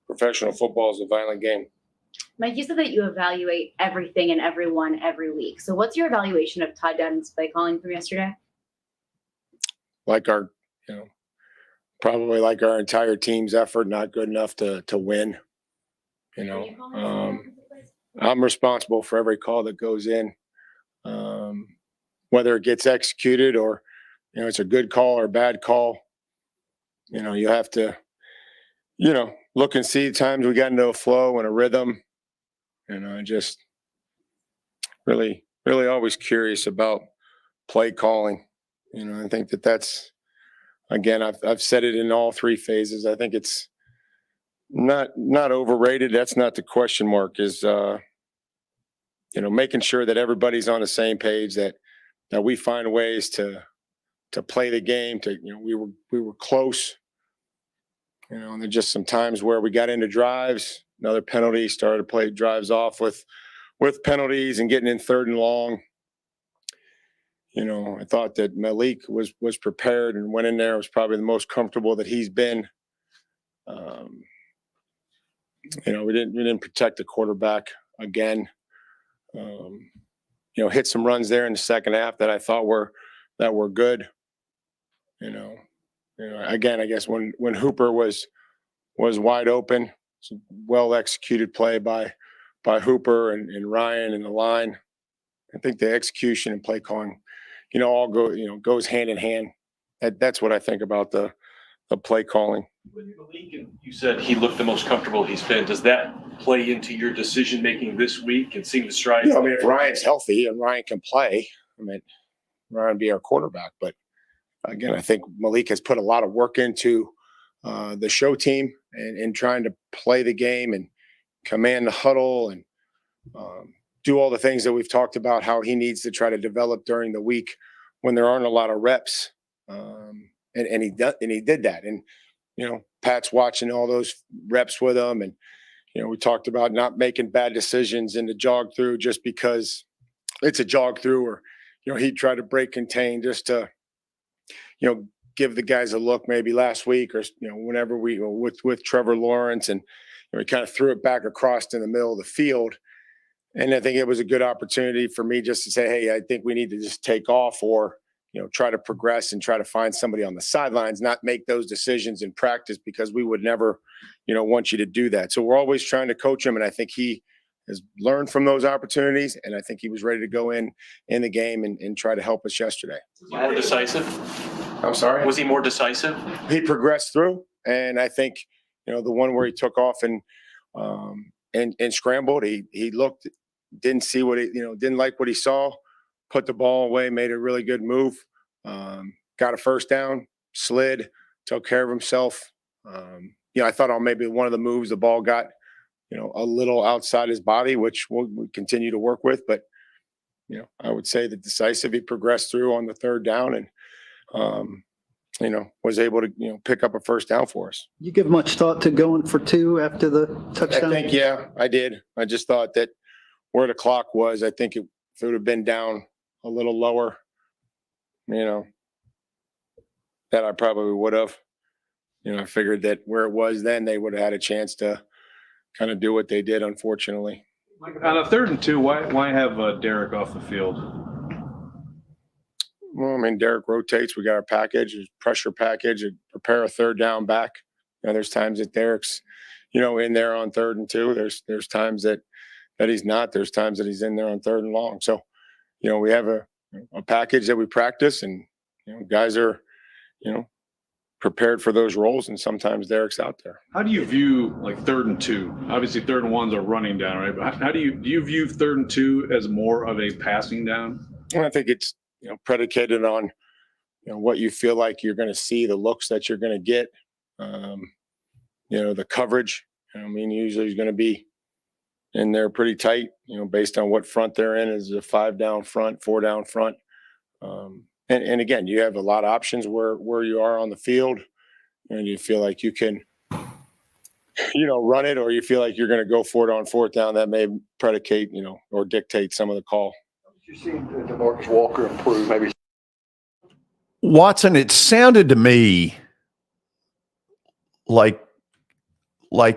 Speaker 17: Professional football is a violent game.
Speaker 22: Mike, you said that you evaluate everything and everyone every week. So what's your evaluation of Todd Dunn's play calling from yesterday?
Speaker 17: Probably like our entire team's effort, not good enough to win. I'm responsible for every call that goes in, whether it gets executed or, it's a good call or a bad call. You have to, look and see times we got into a flow and a rhythm. Just really, really always curious about play calling. I think that's, again, I've said it in all 3 phases. I think it's Not overrated. That's not the question mark. Is making sure that everybody's on the same page, that we find ways to play the game. We were close. And there's just some times where we got into drives, another penalty, started to play drives off with penalties and getting in 3rd and long. I thought that Malik was prepared and went in there. It was probably the most comfortable that he's been. We didn't protect the quarterback again. Hit some runs there in the second half that I thought were good. Again, I guess when Hooper was wide open, it's a well executed play by Hooper and Ryan and the line. I think the execution and play calling, all goes hand in hand. That's what I think about the play calling.
Speaker 2: When you said he looked the most comfortable he's been. Does that play into your decision making this week and seeing the strides?
Speaker 17: Yeah, if Ryan's healthy and Ryan can play, Ryan be our quarterback. But again, I think Malik has put a lot of work into the show team and trying to play the game and command the huddle and do all the things that we've talked about, how he needs to try to develop during the week when there aren't a lot of reps. And he did that. And, Pat's watching all those reps with him. And, we talked about not making bad decisions in the jog through just because it's a jog through, or, he tried to break contain just to, give the guys a look maybe last week or, whenever we with Trevor Lawrence, and we kind of threw it back across in the middle of the field. And I think it was a good opportunity for me just to say, hey, I think we need to just take off, or, try to progress and try to find somebody on the sidelines, not make those decisions in practice, because we would never, want you to do that. So we're always trying to coach him. And I think he has learned from those opportunities. And I think he was ready to go in the game and try to help us yesterday.
Speaker 2: More decisive?
Speaker 17: I'm sorry?
Speaker 2: Was he more decisive?
Speaker 17: He progressed through. And I think, the one where he took off and scrambled, he looked, didn't see what he, didn't like what he saw, put the ball away, made a really good move, got a first down, slid, took care of himself. I thought on maybe one of the moves, the ball got, a little outside his body, which we'll continue to work with. But, I would say that decisive, he progressed through on the 3rd down and, was able to, pick up a first down for us.
Speaker 18: You give much thought to going for 2 after the touchdown?
Speaker 17: I think, yeah, I did. I just thought that where the clock was, I think if it would have been down a little lower, that I probably would have. I figured that where it was then, they would have had a chance to kind of do what they did, unfortunately.
Speaker 20: On a 3rd and 2, why have Derek off the field?
Speaker 17: Well, Derek rotates. We got our package, pressure package, and prepare a 3rd down back. There's times that Derek's, in there on 3rd and 2. There's times that he's not. There's times that he's in there on 3rd and long. So, we have a package that we practice, and guys are, prepared for those roles, and sometimes Derek's out there.
Speaker 20: How do you view 3rd and 2? Obviously, 3rd and 1s are running down, right? But how do you view 3rd and 2 as more of a passing down?
Speaker 17: Well, I think it's predicated on what you feel like you're going to see, the looks that you're going to get, the coverage. Usually he's going to be in there pretty tight, based on what front they're in. Is a 5 down front, 4 down front. And again, you have a lot of options where you are on the field, and you feel like you can, run it, or you feel like you're going to go for it on 4th down. That may predicate, or dictate some of the call.
Speaker 19: You see DeMarcus Walker improve maybe?
Speaker 3: Watson, it sounded to me like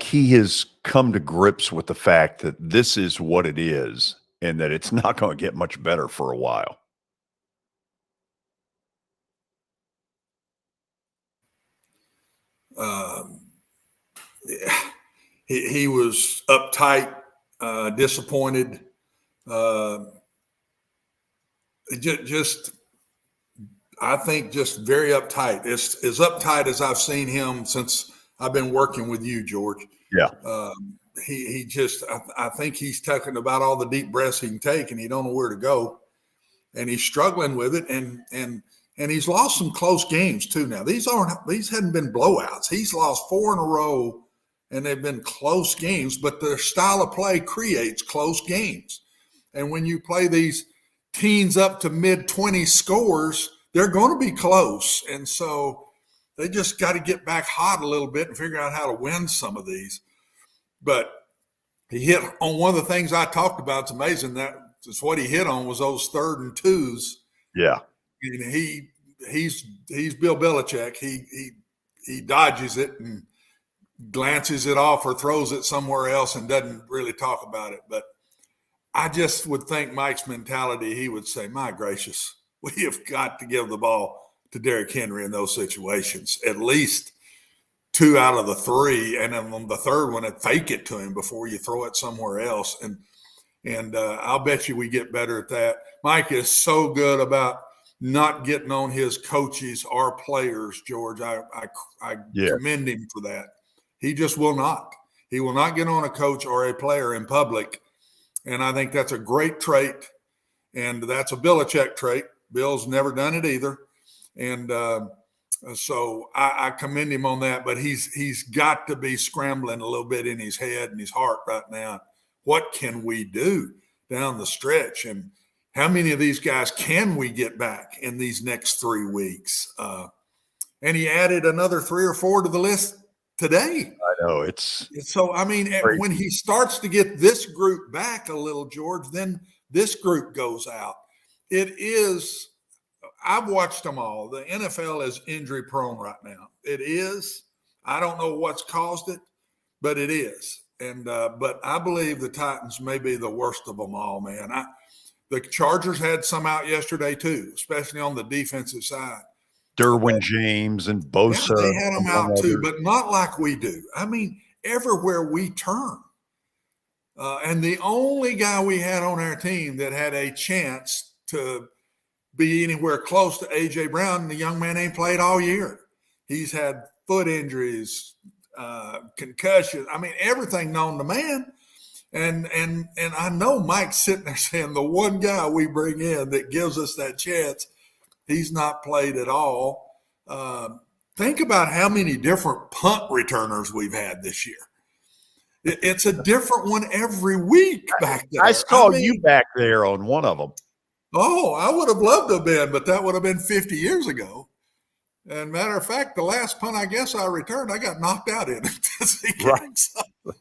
Speaker 3: he has come to grips with the fact that this is what it is, and that it's not going to get much better for a while.
Speaker 8: He was uptight, disappointed, I think just very uptight. As uptight as I've seen him since I've been working with you, George.
Speaker 3: Yeah.
Speaker 8: I think he's talking about all the deep breaths he can take, and he don't know where to go, and he's struggling with it. And he's lost some close games too. Now these hadn't been blowouts. He's lost 4 in a row, and they've been close games, but their style of play creates close games. And when you play these teens up to mid-20 scores, they're going to be close. And so they just got to get back hot a little bit and figure out how to win some of these. But he hit on one of the things I talked about. It's amazing that it's what he hit on was those 3rd and 2s.
Speaker 3: Yeah.
Speaker 8: And he's Bill Belichick. He dodges it and glances it off or throws it somewhere else and doesn't really talk about it. But I just would think Mike's mentality, he would say, my gracious, we have got to give the ball to Derrick Henry in those situations, at least 2 out of the 3. And then on the 3rd one, fake it to him before you throw it somewhere else. And I'll bet you we get better at that. Mike is so good about not getting on his coaches or players, George. I commend him for that. He just will not. He will not get on a coach or a player in public. And I think that's a great trait. And that's a Belichick trait. Bill's never done it either. And so I commend him on that. But he's got to be scrambling a little bit in his head and his heart right now. What can we do down the stretch? And how many of these guys can we get back in these next 3 weeks? And he added another 3 or 4 to the list today.
Speaker 3: I know. It's
Speaker 8: so, I mean, crazy. When he starts to get this group back a little, George, then this group goes out. I've watched them all. The NFL is injury prone right now. It is. I don't know what's caused it, but it is. And but I believe the Titans may be the worst of them all, man. The Chargers had some out yesterday too, especially on the defensive side.
Speaker 3: Derwin James and Bosa.
Speaker 8: Yeah, they had them out too, but not like we do. I mean, everywhere we turn. And the only guy we had on our team that had a chance to be anywhere close to A.J. Brown, the young man ain't played all year. He's had foot injuries, concussion. I mean, everything known to man. And I know Mike's sitting there saying the one guy we bring in that gives us that chance, he's not played at all. Think about how many different punt returners we've had this year. It's a different one every week back there.
Speaker 3: I saw you back there on one of them.
Speaker 8: Oh, I would have loved to have been, but that would have been 50 years ago. And matter of fact, the last punt I guess I returned, I got knocked out in it.
Speaker 3: Right.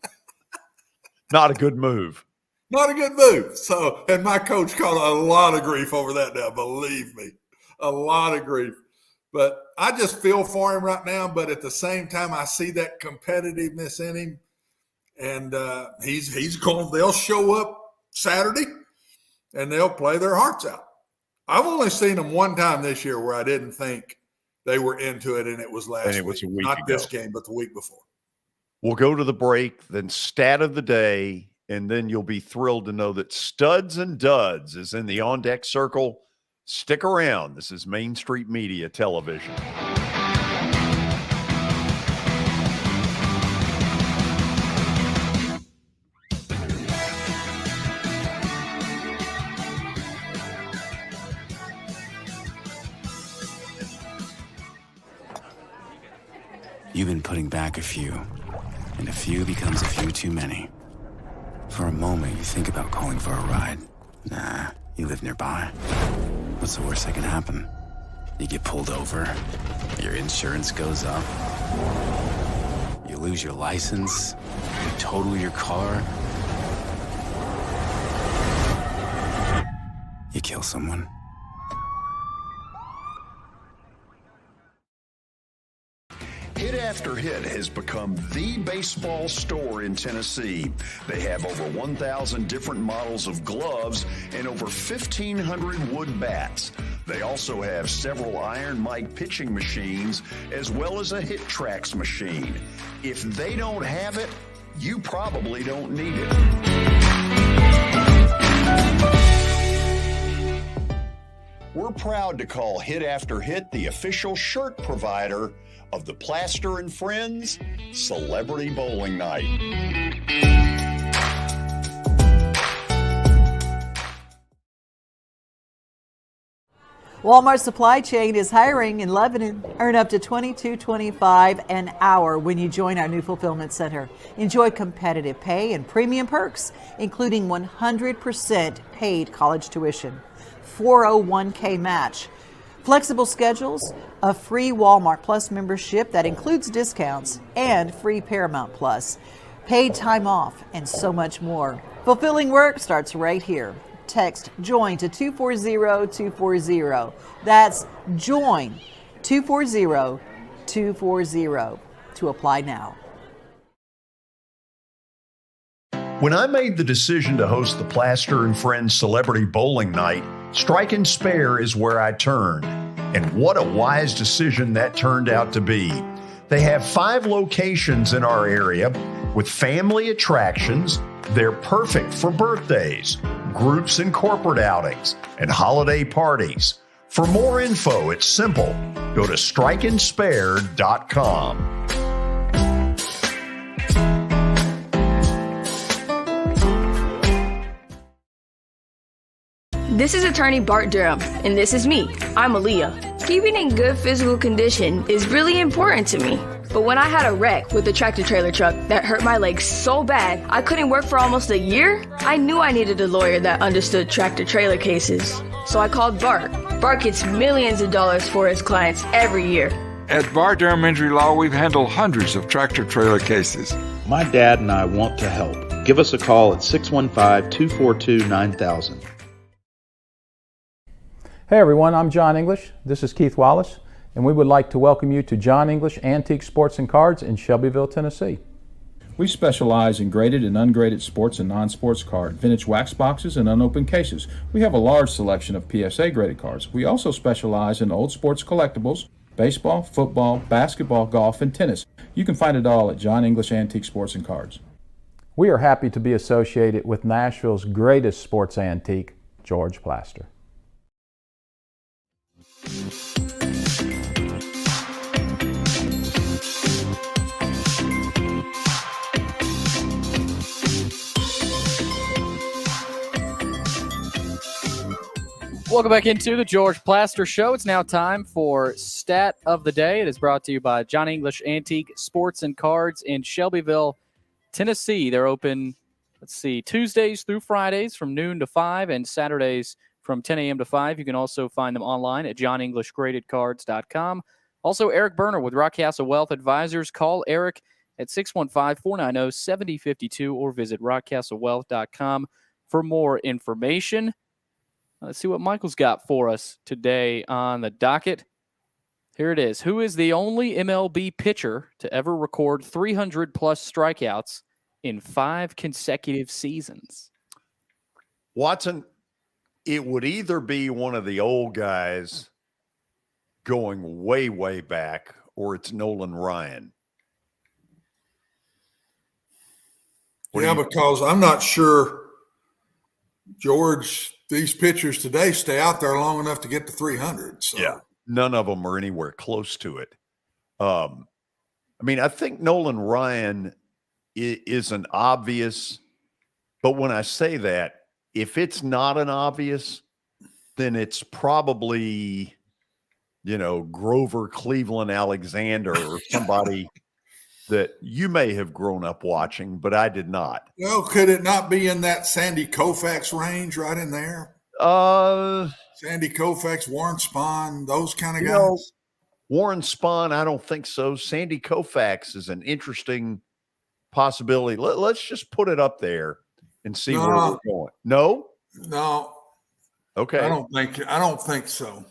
Speaker 3: Not a good move.
Speaker 8: Not a good move. So, and my coach caught a lot of grief over that now, believe me. A lot of grief. But I just feel for him right now, but at the same time, I see that competitiveness in him. And he's going, they'll show up Saturday and they'll play their hearts out. I've only seen them one time this year where I didn't think they were into it, and it was last week.
Speaker 3: A week
Speaker 8: Not
Speaker 3: ago.
Speaker 8: this game, but the week before.
Speaker 3: We'll go to the break, then stat of the day, and then you'll be thrilled to know that Studs and Duds is in the On Deck Circle. Stick around. This is Main Street Media Television.
Speaker 4: You've been putting back a few, and a few becomes a few too many. For a moment, you think about calling for a ride. Nah, you live nearby. What's the worst that can happen? You get pulled over, your insurance goes up, you lose your license, you total your car, you kill someone.
Speaker 5: Hit After Hit has become the baseball store in Tennessee. They have over 1,000 different models of gloves and over 1,500 wood bats. They also have several Iron Mike pitching machines as well as a Hit Trax machine. If they don't have it, you probably don't need it. We're proud to call Hit After Hit the official shirt provider of the Plaster and Friends Celebrity Bowling Night.
Speaker 9: Walmart Supply Chain is hiring in Lebanon. Earn up to $22.25 an hour when you join our new fulfillment center. Enjoy competitive pay and premium perks, including 100% paid college tuition, 401k match, flexible schedules, a free Walmart Plus membership that includes discounts, and free Paramount Plus, paid time off, and so much more. Fulfilling work starts right here. Text JOIN to 240-240. That's JOIN 240-240 to apply now.
Speaker 3: When I made the decision to host the Plaster and Friends Celebrity Bowling Night, Strike and Spare is where I turned. And what a wise decision that turned out to be. They have 5 locations in our area with family attractions. They're perfect for birthdays, groups and corporate outings, and holiday parties. For more info, it's simple. Go to strikeandspare.com.
Speaker 10: This is attorney Bart Durham, and this is me. I'm Aaliyah. Keeping in good physical condition is really important to me. But when I had a wreck with a tractor-trailer truck that hurt my legs so bad I couldn't work for almost a year, I knew I needed a lawyer that understood tractor-trailer cases. So I called Bart. Bart gets millions of dollars for his clients every year.
Speaker 23: At Bart Durham Injury Law, we've handled hundreds of tractor-trailer cases.
Speaker 15: My dad and I want to help. Give us a call at 615-242-9000.
Speaker 24: Hey everyone, I'm John English. This is Keith Wallace, and we would like to welcome you to John English Antique Sports and Cards in Shelbyville, Tennessee. We specialize in graded and ungraded sports and non-sports cards, vintage wax boxes, and unopened cases. We have a large selection of PSA graded cards. We also specialize in old sports collectibles, baseball, football, basketball, golf, and tennis. You can find it all at John English Antique Sports and Cards. We are happy to be associated with Nashville's greatest sports antique, George Plaster.
Speaker 6: Welcome back into the George Plaster Show. It's now time for Stat of the Day. It is brought to you by John English Antique Sports and Cards in Shelbyville, Tennessee. They're open, Tuesdays through Fridays from noon to 5 and Saturdays from 10 a.m. to 5. You can also find them online at johnenglishgradedcards.com. Also, Eric Berner with Rockcastle Wealth Advisors. Call Eric at 615-490-7052 or visit rockcastlewealth.com for more information. Let's see what Michael's got for us today on the docket. Here it is. Who is the only MLB pitcher to ever record 300-plus strikeouts in 5 consecutive seasons?
Speaker 3: Watson, it would either be one of the old guys going way, way back, or it's Nolan Ryan.
Speaker 8: Yeah, because I'm not sure, George, these pitchers today stay out there long enough to get to 300. So.
Speaker 3: Yeah, none of them are anywhere close to it. I think Nolan Ryan is an obvious, but when I say that, if it's not an obvious, then it's probably, Grover Cleveland Alexander or somebody that you may have grown up watching, but I did not.
Speaker 8: Well, could it not be in that Sandy Koufax range right in there? Sandy Koufax, Warren Spahn, those kind of guys?
Speaker 3: Warren Spahn, I don't think so. Sandy Koufax is an interesting possibility. Let's just put it up there and see where we're going. No?
Speaker 8: No.
Speaker 3: Okay.
Speaker 8: I don't think so.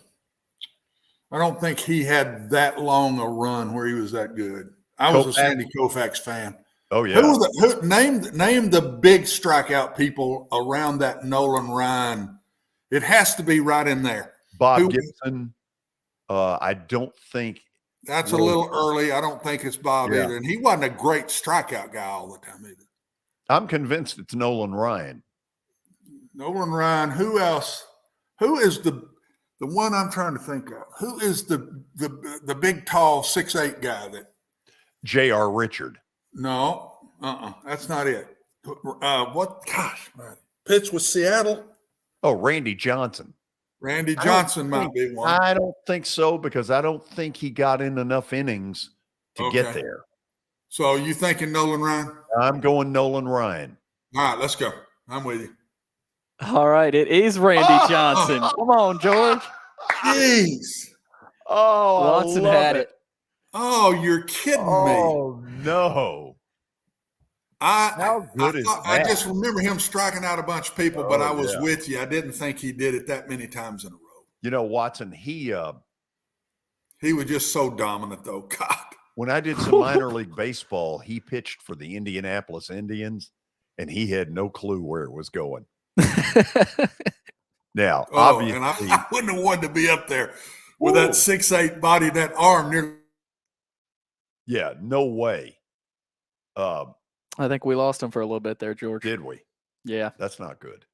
Speaker 8: I don't think he had that long a run where he was that good. I was a Sandy Koufax fan.
Speaker 3: Oh yeah.
Speaker 8: Name the big strikeout people around that Nolan Ryan. It has to be right in there.
Speaker 3: Bob Gibson. I don't think
Speaker 8: that's a little early. I don't think it's Bob either. And he wasn't a great strikeout guy all the time either.
Speaker 3: I'm convinced it's Nolan Ryan.
Speaker 8: Nolan Ryan. Who else? Who is the one I'm trying to think of? Who is the big tall 6'8" guy that?
Speaker 3: J.R. Richard.
Speaker 8: No, that's not it. What? Gosh, man. Pitch with Seattle.
Speaker 3: Oh, Randy Johnson.
Speaker 8: Randy Johnson might be one.
Speaker 3: I don't think so, because I don't think he got in enough innings to get there.
Speaker 8: So you thinking Nolan Ryan?
Speaker 3: I'm going Nolan Ryan.
Speaker 8: All right, let's go. I'm with you.
Speaker 6: All right, it is Randy Johnson. Come on, George.
Speaker 8: Jeez.
Speaker 3: Oh,
Speaker 6: Watson
Speaker 3: I love
Speaker 6: had it.
Speaker 8: Oh, you're kidding me.
Speaker 3: Oh, no. How good is that?
Speaker 8: I just remember him striking out a bunch of people, but
Speaker 3: Oh,
Speaker 8: I was
Speaker 3: yeah.
Speaker 8: with you. I didn't think he did it that many times in a row.
Speaker 3: You know, Watson,
Speaker 8: He was just so dominant, though. God.
Speaker 3: when I did some minor league baseball, he pitched for the Indianapolis Indians, and he had no clue where it was going. Now, obviously,
Speaker 8: and I wouldn't have wanted to be up there with that 6'8" body, that arm near.
Speaker 3: Yeah, no way.
Speaker 6: I think we lost him for a little bit there, George.
Speaker 3: Did we?
Speaker 6: Yeah.
Speaker 3: That's not good.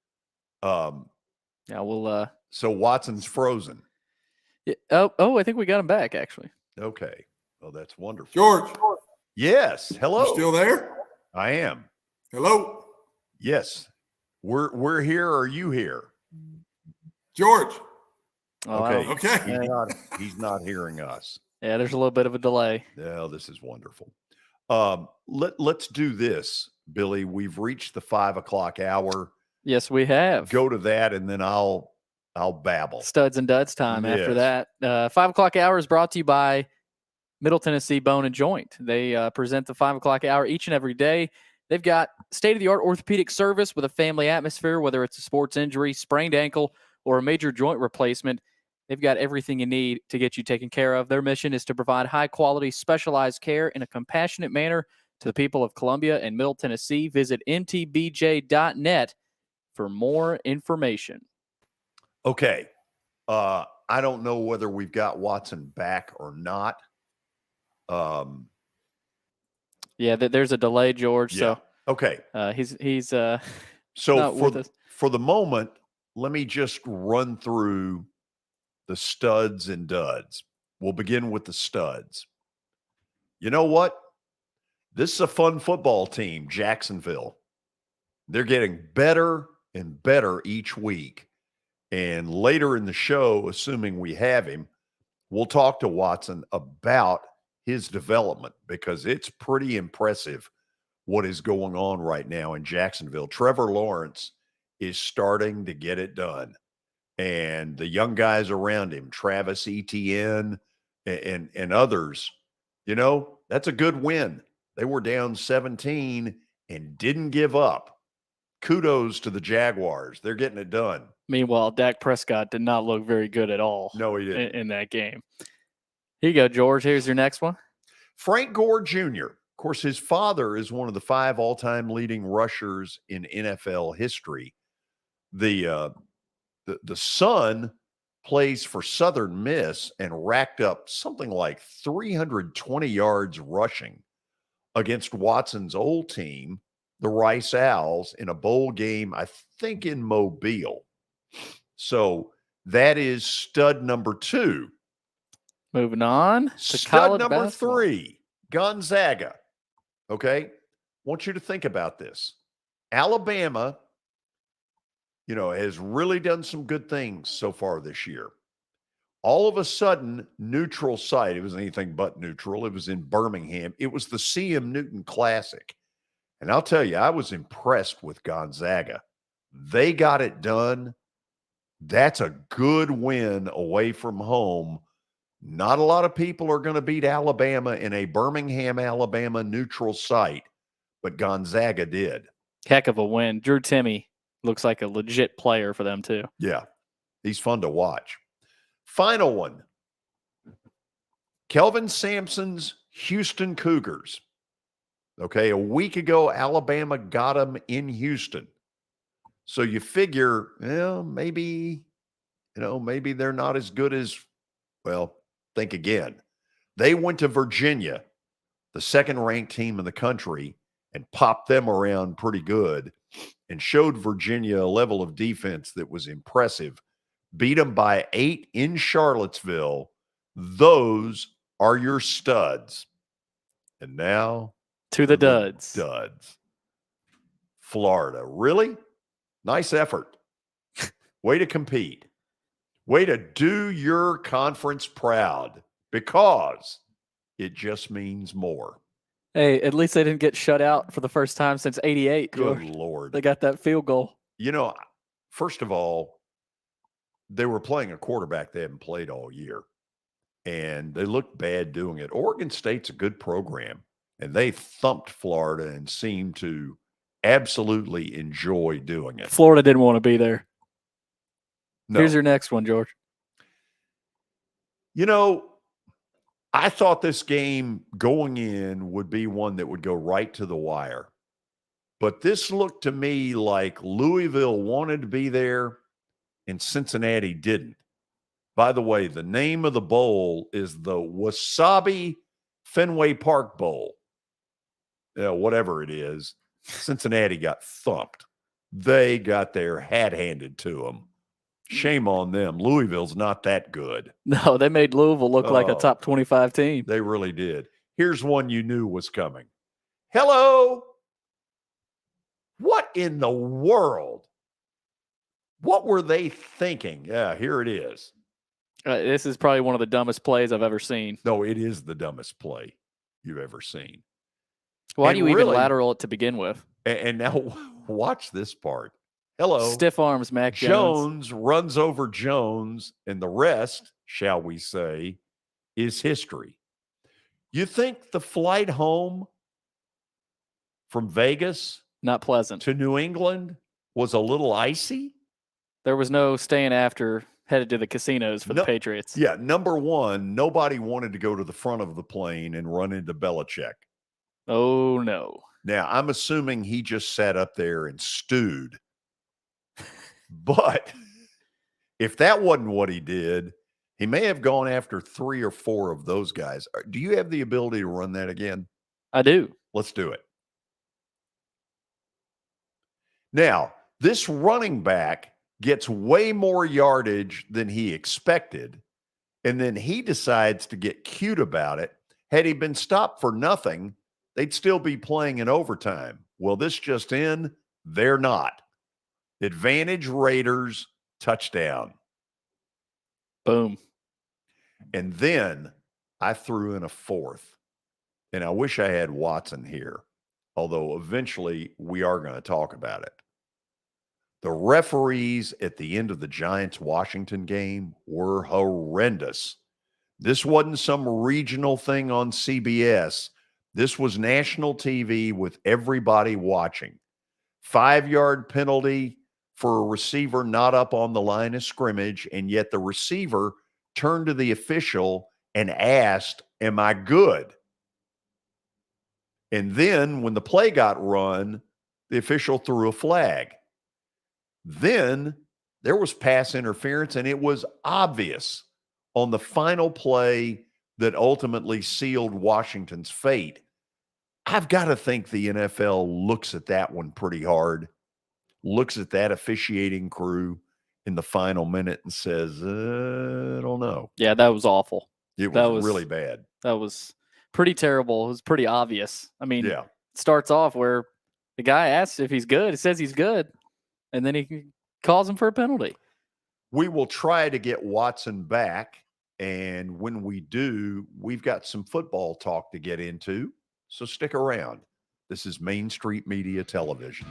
Speaker 6: Yeah, we'll
Speaker 3: So Watson's frozen.
Speaker 6: Yeah, I think we got him back, actually.
Speaker 3: Okay. Well, that's wonderful.
Speaker 8: George.
Speaker 3: Yes. Hello.
Speaker 8: You still there?
Speaker 3: I am.
Speaker 8: Hello.
Speaker 3: Yes. We're here. Are you here?
Speaker 8: George.
Speaker 3: Okay.
Speaker 8: Okay.
Speaker 3: He's not hearing us.
Speaker 6: Yeah, there's a little bit of a delay.
Speaker 3: Yeah, this is wonderful. Let's do this, Billy. We've reached the 5 o'clock hour.
Speaker 6: Yes, we have.
Speaker 3: Go to that, and then I'll babble.
Speaker 6: Studs and duds time after
Speaker 3: Yes.
Speaker 6: that. 5 o'clock hour is brought to you by Middle Tennessee Bone and Joint. They present the 5 o'clock hour each and every day. They've got state-of-the-art orthopedic service with a family atmosphere, whether it's a sports injury, sprained ankle, or a major joint replacement. They've got everything you need to get you taken care of. Their mission is to provide high-quality, specialized care in a compassionate manner to the people of Columbia and Middle Tennessee. Visit mtbj.net for more information.
Speaker 3: Okay. I don't know whether we've got Watson back or not.
Speaker 6: Yeah, there's a delay, George.
Speaker 3: Yeah.
Speaker 6: So
Speaker 3: okay.
Speaker 6: He's
Speaker 3: So for the moment, let me just run through the studs and duds. We'll begin with the studs. You know what? This is a fun football team, Jacksonville. They're getting better and better each week. And later in the show, assuming we have him, we'll talk to Watson about his development, because it's pretty impressive what is going on right now in Jacksonville. Trevor Lawrence is starting to get it done. And the young guys around him, Travis Etienne and others, you know, that's a good win. They were down 17 and didn't give up. Kudos to the Jaguars. They're getting it done.
Speaker 6: Meanwhile, Dak Prescott did not look very good at all.
Speaker 3: No, he didn't.
Speaker 6: In that game. Here you go, George. Here's your next one.
Speaker 3: Frank Gore Jr. Of course, his father is one of the 5 all-time leading rushers in NFL history. The son plays for Southern Miss and racked up something like 320 yards rushing against Watson's old team, the Rice Owls, in a bowl game, I think in Mobile. So that is stud number 2.
Speaker 6: Moving on to
Speaker 3: Stud
Speaker 6: college
Speaker 3: number
Speaker 6: basketball.
Speaker 3: 3, Gonzaga. Okay. Want you to think about this. Alabama, you know, has really done some good things so far this year. All of a sudden, neutral site, it was anything but neutral. It was in Birmingham. It was the CM Newton Classic. And I'll tell you, I was impressed with Gonzaga. They got it done. That's a good win away from home. Not a lot of people are going to beat Alabama in a Birmingham, Alabama neutral site, but Gonzaga did.
Speaker 6: Heck of a win. Drew Timme looks like a legit player for them, too.
Speaker 3: Yeah, he's fun to watch. Final one. Kelvin Sampson's Houston Cougars. Okay, a week ago, Alabama got them in Houston. So you figure, well, maybe they're not as good as, well, think again. They went to Virginia, the second-ranked team in the country, and popped them around pretty good and showed Virginia a level of defense that was impressive. Beat them by 8 in Charlottesville. Those are your studs. And now
Speaker 6: to the duds.
Speaker 3: Florida. Really? Nice effort. Way to compete. Way to do your conference proud, because it just means more.
Speaker 6: Hey, at least they didn't get shut out for the first time since '88.
Speaker 3: Good
Speaker 6: George.
Speaker 3: Lord.
Speaker 6: They got that field goal.
Speaker 3: You know, first of all, they were playing a quarterback they haven't played all year, and they looked bad doing it. Oregon State's a good program, and they thumped Florida and seemed to absolutely enjoy doing it.
Speaker 6: Florida didn't want to be there.
Speaker 3: No.
Speaker 6: Here's your next one, George.
Speaker 3: You know, I thought this game going in would be one that would go right to the wire. But this looked to me like Louisville wanted to be there and Cincinnati didn't. By the way, the name of the bowl is the Wasabi Fenway Park Bowl. Whatever it is, Cincinnati got thumped. They got their hat handed to them. Shame on them. Louisville's not that good.
Speaker 6: No, they made Louisville look like a top 25 team.
Speaker 3: They really did. Here's one you knew was coming. Hello. What in the world? What were they thinking? Yeah, here it is.
Speaker 6: This is probably one of the dumbest plays I've ever seen.
Speaker 3: No, it is the dumbest play you've ever seen.
Speaker 6: Why do you even lateral it to begin with?
Speaker 3: And now watch this part. Hello.
Speaker 6: Stiff arms, Mac Jones.
Speaker 3: Jones runs over Jones, and the rest, shall we say, is history. You think the flight home from Vegas
Speaker 6: not pleasant
Speaker 3: to New England was a little icy?
Speaker 6: There was no staying after, headed to the casinos for the Patriots.
Speaker 3: Yeah, number one, nobody wanted to go to the front of the plane and run into Belichick.
Speaker 6: Oh, no.
Speaker 3: Now, I'm assuming he just sat up there and stewed. But if that wasn't what he did, he may have gone after 3 or 4 of those guys. Do you have the ability to run that again?
Speaker 6: I do.
Speaker 3: Let's do it. Now, this running back gets way more yardage than he expected, and then he decides to get cute about it. Had he been stopped for nothing, they'd still be playing in overtime. Well, this just in, they're not. Advantage Raiders, touchdown.
Speaker 6: Boom.
Speaker 3: And then I threw in a fourth. And I wish I had Watson here, although eventually we are going to talk about it. The referees at the end of the Giants-Washington game were horrendous. This wasn't some regional thing on CBS. This was national TV with everybody watching. 5-yard penalty for a receiver not up on the line of scrimmage, and yet the receiver turned to the official and asked, "Am I good?" And then when the play got run, the official threw a flag. Then there was pass interference, and it was obvious on the final play that ultimately sealed Washington's fate. I've got to think the NFL looks at that one pretty hard, looks at that officiating crew in the final minute and says, I don't know.
Speaker 6: Yeah, that was awful.
Speaker 3: It was really bad.
Speaker 6: That was pretty terrible. It was pretty obvious. I mean,
Speaker 3: yeah.
Speaker 6: It starts off where the guy asks if he's good. He says he's good, and then he calls him for a penalty.
Speaker 3: We will try to get Watson back, and when we do, we've got some football talk to get into, so stick around. This is Main Street Media Television.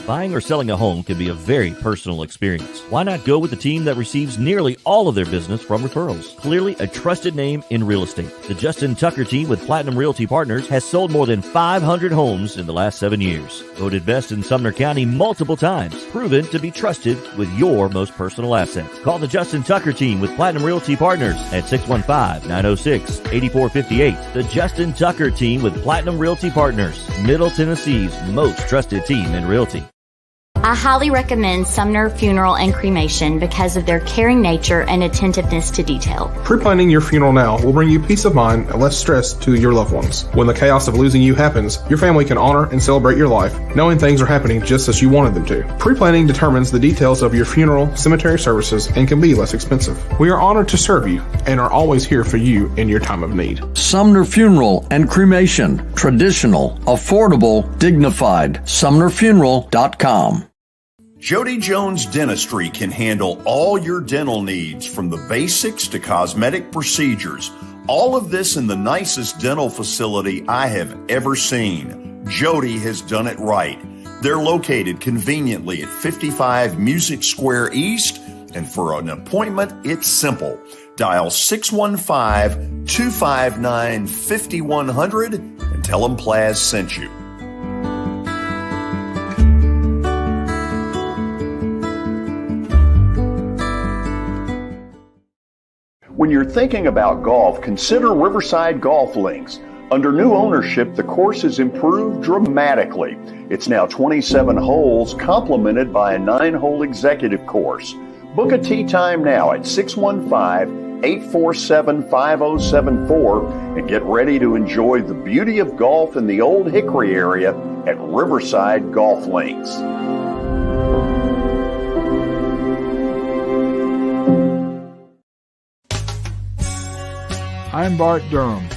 Speaker 1: Buying or selling a home can be a very personal experience. Why not go with the team that receives nearly all of their business from referrals? Clearly a trusted name in real estate. The Justin Tucker team with Platinum Realty Partners has sold more than 500 homes in the last 7 years. Voted best in Sumner County multiple times. Proven to be trusted with your most personal assets. Call the Justin Tucker team with Platinum Realty Partners at 615-906-8458. The Justin Tucker team with Platinum Realty Partners, Middle Tennessee's most trusted team in realty.
Speaker 11: I highly recommend Sumner Funeral and Cremation because of their caring nature and attentiveness to detail.
Speaker 13: Pre-planning your funeral now will bring you peace of mind and less stress to your loved ones. When the chaos of losing you happens, your family can honor and celebrate your life, knowing things are happening just as you wanted them to. Pre-planning determines the details of your funeral, cemetery services, and can be less expensive. We are honored to serve you and are always here for you in your time of need.
Speaker 14: Sumner Funeral and Cremation. Traditional, affordable, dignified. SumnerFuneral.com.
Speaker 3: Jody Jones Dentistry can handle all your dental needs, from the basics to cosmetic procedures. All of this in the nicest dental facility I have ever seen. Jody has done it right. They're located conveniently at 55 Music Square East, and for an appointment, it's simple. Dial 615-259-5100 and tell them Plaz sent you. When you're thinking about golf, consider Riverside Golf Links. Under new ownership, the course has improved dramatically. It's now 27 holes, complemented by a 9-hole executive course. Book a tee time now at 615-847-5074 and get ready to enjoy the beauty of golf in the Old Hickory area at Riverside Golf Links.
Speaker 23: I'm Bart Durham.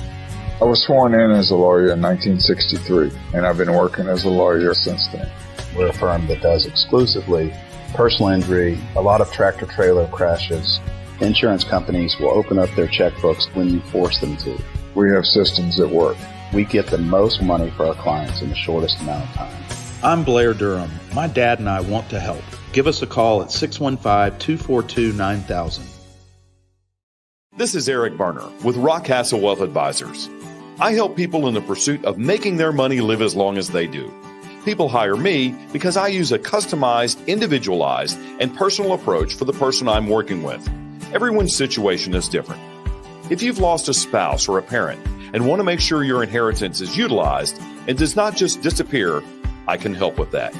Speaker 16: I was sworn in as a lawyer in 1963, and I've been working as a lawyer since then.
Speaker 25: We're a firm that does exclusively personal injury, a lot of tractor-trailer crashes. Insurance companies will open up their checkbooks when you force them to.
Speaker 16: We have systems that work.
Speaker 25: We get the most money for our clients in the shortest amount of time.
Speaker 15: I'm Blair Durham. My dad and I want to help. Give us a call at 615-242-9000.
Speaker 26: This is Eric Berner with Rockcastle Wealth Advisors. I help people in the pursuit of making their money live as long as they do. People hire me because I use a customized, individualized, and personal approach for the person I'm working with. Everyone's situation is different. If you've lost a spouse or a parent and want to make sure your inheritance is utilized and does not just disappear, I can help with that.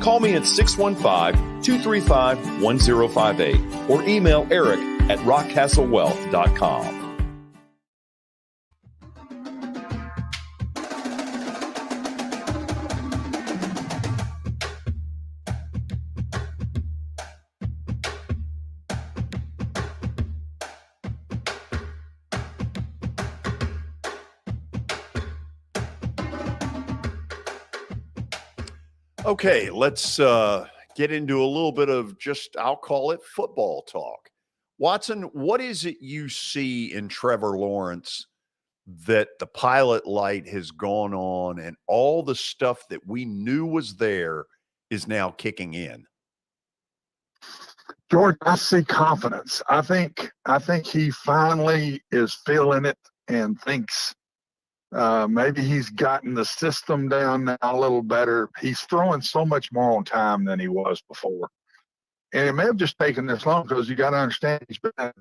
Speaker 26: Call me at 615-235-1058 or email Eric at rockcastlewealth.com.
Speaker 3: Okay, let's get into a little bit of just, I'll call it football talk. Watson, what is it you see in Trevor Lawrence that the pilot light has gone on and all the stuff that we knew was there is now kicking in?
Speaker 7: George, I see confidence. I think he finally is feeling it and thinks maybe he's gotten the system down now a little better. He's throwing so much more on time than he was before. And it may have just taken this long because you got to understand he's been in,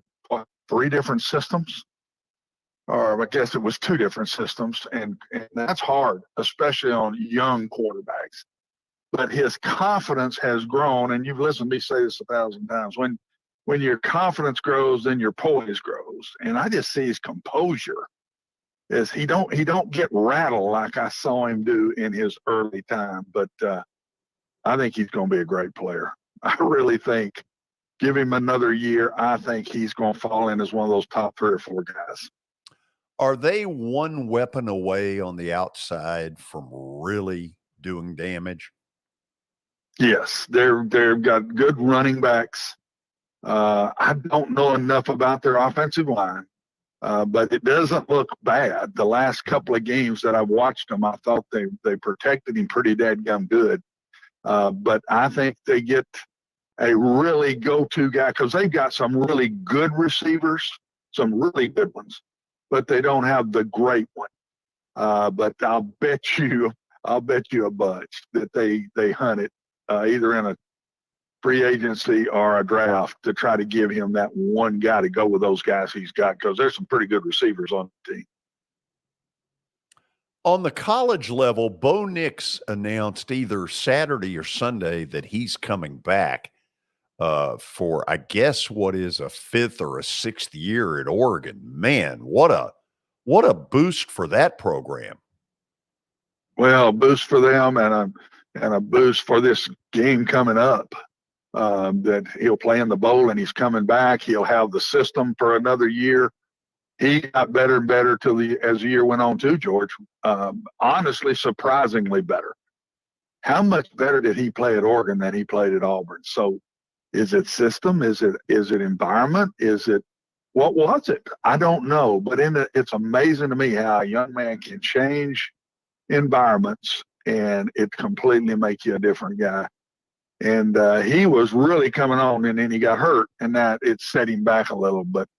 Speaker 7: 3 different systems? Or I guess it was 2 different systems. And that's hard, especially on young quarterbacks. But his confidence has grown, and you've listened to me say this 1,000 times. When your confidence grows, then your poise grows. And I just see his composure. Is he don't get rattled like I saw him do in his early time. But I think he's going to be a great player. I really think, give him another year, I think he's going to fall in as one of those top 3 or 4 guys.
Speaker 3: Are they one weapon away on the outside from really doing damage?
Speaker 7: Yes, they've got good running backs. I don't know enough about their offensive line, but it doesn't look bad. The last couple of games that I've watched them, I thought they protected him pretty dadgum good. But I think they get a really go-to guy because they've got some really good receivers, some really good ones, but they don't have the great one. But I'll bet you a bunch that they hunt it either in a free agency or a draft to try to give him that one guy to go with those guys he's got because there's some pretty good receivers on the team.
Speaker 3: On the college level, Bo Nix announced either Saturday or Sunday that he's coming back for, I guess, what is a 5th or a 6th year at Oregon. Man, what a boost for that program.
Speaker 7: Well, a boost for them and a boost for this game coming up. That he'll play in the bowl and he's coming back. He'll have the system for another year. He got better and better as the year went on too, George. Honestly, surprisingly better. How much better did he play at Oregon than he played at Auburn? So is it system? Is it environment? What was it? I don't know. But it's amazing to me how a young man can change environments and it completely make you a different guy. And he was really coming on, and then he got hurt, and that it set him back a little. But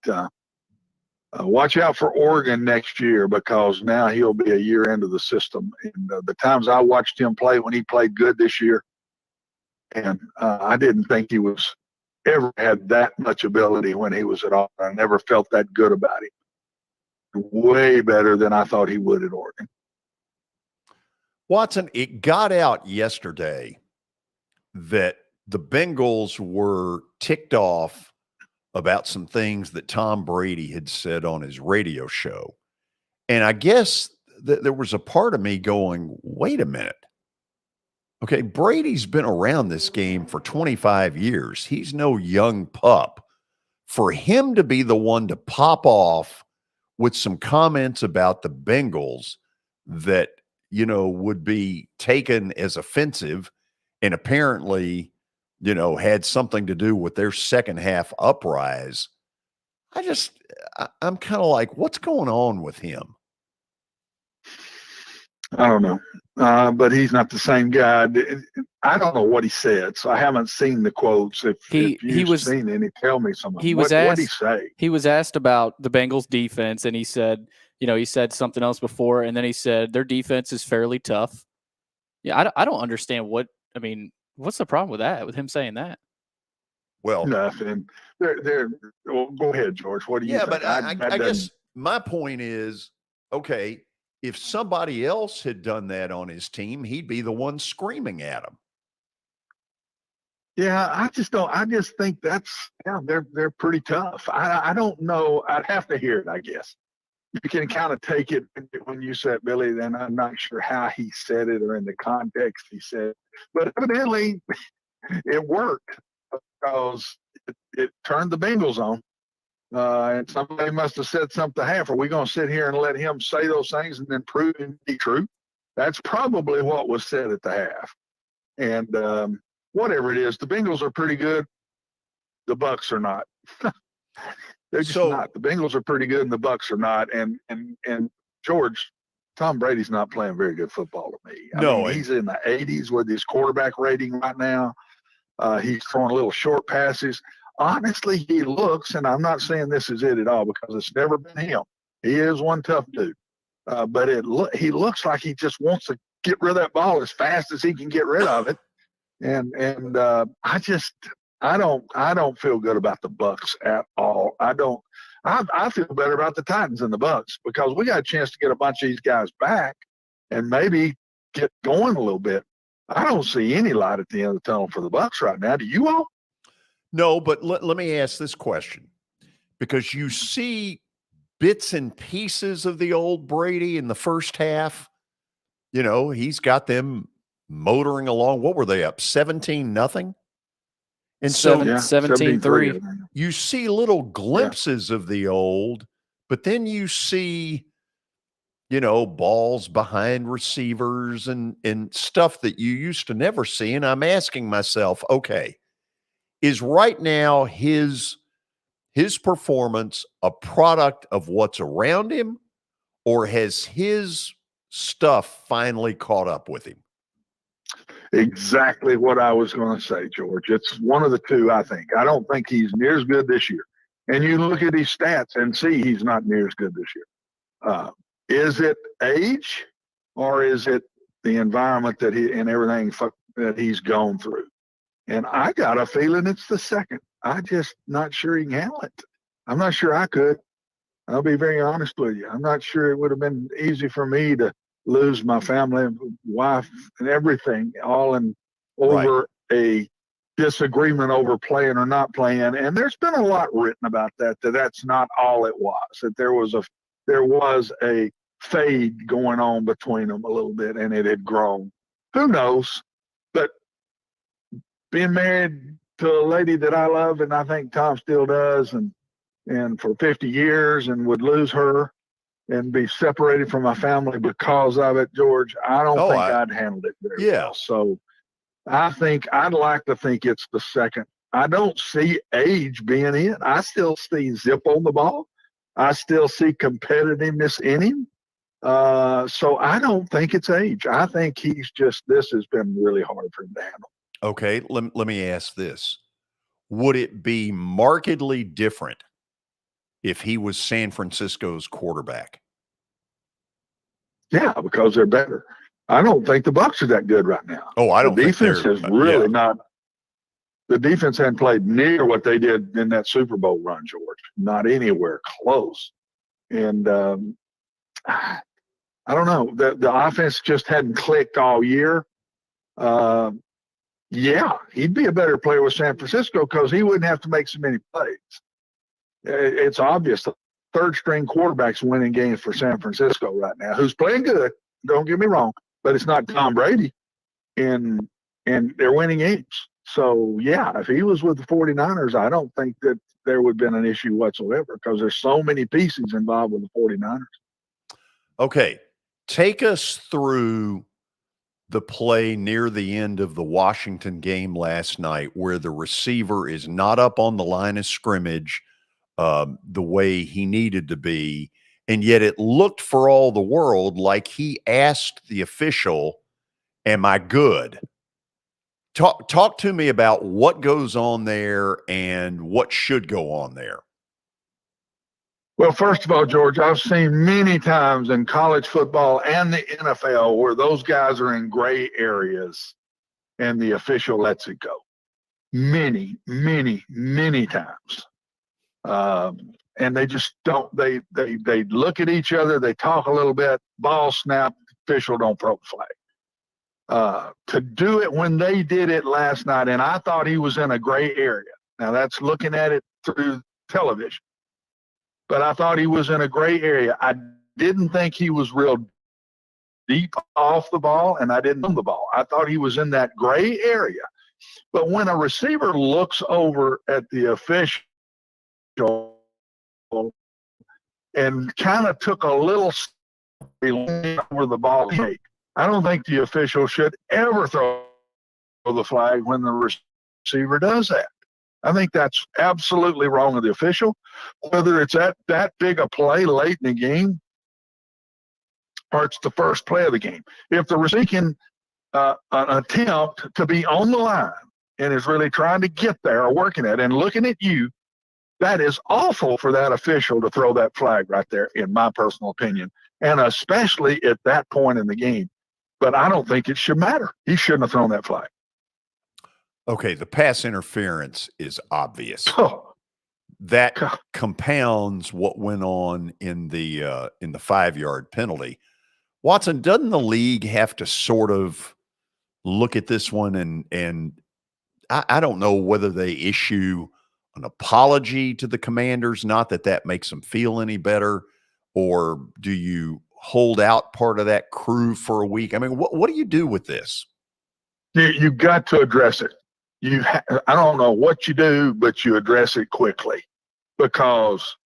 Speaker 7: watch out for Oregon next year, because now he'll be a year into the system. And the times I watched him play when he played good this year, and I didn't think he was ever had that much ability when he was at Auburn. I never felt that good about him. Way better than I thought he would at Oregon.
Speaker 3: Watson, it got out yesterday that the Bengals were ticked off about some things that Tom Brady had said on his radio show. And I guess there was a part of me going, wait a minute. Okay, Brady's been around this game for 25 years. He's no young pup. For him to be the one to pop off with some comments about the Bengals that, would be taken as offensive and apparently, had something to do with their second half uprise. I'm kind of like, what's going on with him?
Speaker 7: I don't know. But he's not the same guy. I don't know what he said, so I haven't seen the quotes. If you've seen any, tell me something. What did he say?
Speaker 6: He was asked about the Bengals defense, and he said, he said something else before, and then he said their defense is fairly tough. Yeah, I don't understand what's the problem with that, with him saying that?
Speaker 7: Well, nothing. Well, go ahead, George. What do you think?
Speaker 3: But I guess my point is, okay, if somebody else had done that on his team, he'd be the one screaming at him.
Speaker 7: Yeah, I just think they're pretty tough. I don't know. I'd have to hear it, I guess. You can kind of take it when you said Billy, then I'm not sure how he said it or in the context he said it. But evidently it worked, because it turned the Bengals on. And somebody must have said something. Are we going to sit here and let him say those things and then prove it to be true? That's probably what was said at the half. And whatever it is, the Bengals are pretty good. The Bucs are not. They're just not. The Bengals are pretty good, and the Bucs are not. And George, Tom Brady's not playing very good football to me. I mean, he's in the 80s with his quarterback rating right now. He's throwing little short passes. Honestly, he looks, and I'm not saying this is it at all, because it's never been him. He is one tough dude. But he looks like he just wants to get rid of that ball as fast as he can get rid of it. And I don't feel good about the Bucs at all. I feel better about the Titans than the Bucs, because we got a chance to get a bunch of these guys back and maybe get going a little bit. I don't see any light at the end of the tunnel for the Bucs right now. Do you all?
Speaker 3: No, but let me ask this question, because you see bits and pieces of the old Brady in the first half. He's got them motoring along. What were they up? 17-0? And
Speaker 6: 17-3.
Speaker 3: You see little glimpses of the old, but then you see, balls behind receivers and stuff that you used to never see. And I'm asking myself, okay, is right now his performance a product of what's around him, or has his stuff finally caught up with him?
Speaker 7: Exactly what I was going to say, George. It's one of the two, I think. I don't think he's near as good this year. And you look at his stats and see he's not near as good this year. Is it age, or is it the environment that everything that he's gone through? And I got a feeling it's the second. I'm just not sure he can handle it. I'm not sure I could. I'll be very honest with you. I'm not sure it would have been easy for me to lose my family, wife, and everything, all in over a disagreement over playing or not playing. And there's been a lot written about that's not all it was, that there was a fade going on between them a little bit, and it had grown. Who knows? But being married to a lady that I love, and I think Tom still does, and for 50 years, and would lose her and be separated from my family because of it, George, I don't think I'd handled it very well. So I think I'd like to think it's the second. I don't see age being in. I still see zip on the ball. I still see competitiveness in him. So I don't think it's age. I think this has been really hard for him to handle.
Speaker 3: Okay, let me ask this. Would it be markedly different if he was San Francisco's quarterback?
Speaker 7: Yeah, because they're better. I don't think the Bucs are that good right now.
Speaker 3: Oh, I don't think
Speaker 7: the defense has really not. The defense hadn't played near what they did in that Super Bowl run, George. Not anywhere close. And I don't know. The offense just hadn't clicked all year. Yeah, he'd be a better player with San Francisco because he wouldn't have to make so many plays. It's obvious the third-string quarterback's winning games for San Francisco right now, who's playing good, don't get me wrong, but it's not Tom Brady, and they're winning games. So, yeah, if he was with the 49ers, I don't think that there would have been an issue whatsoever because there's so many pieces involved with the 49ers.
Speaker 3: Okay, take us through the play near the end of the Washington game last night where the receiver is not up on the line of scrimmage the way he needed to be, and yet it looked for all the world like he asked the official, am I good? Talk to me about what goes on there and what should go on there.
Speaker 7: Well, first of all, George, I've seen many times in college football and the NFL where those guys are in gray areas and the official lets it go. Many, many, many times. And they just don't, they look at each other, they talk a little bit, ball snap, official don't throw the flag. To do it when they did it last night, and I thought he was in a gray area. Now that's looking at it through television. But I thought he was in a gray area. I didn't think he was real deep off the ball, and I didn't own the ball. I thought he was in that gray area. But when a receiver looks over at the official and kind of took a little over the ball, I don't think the official should ever throw the flag when the receiver does that. I think that's absolutely wrong of the official, whether it's that big a play late in the game or it's the first play of the game. If the receiver can an attempt to be on the line and is really trying to get there or working it and looking at you, that is awful for that official to throw that flag right there, in my personal opinion, and especially at that point in the game. But I don't think it should matter. He shouldn't have thrown that flag.
Speaker 3: Okay, the pass interference is obvious. That compounds what went on in the 5-yard penalty. Watson, doesn't the league have to sort of look at this one and I don't know whether they issue an apology to the Commanders, not that makes them feel any better, or do you hold out part of that crew for a week? I mean, what do you do with this?
Speaker 7: You've got to address it. I don't know what you do, but you address it quickly because,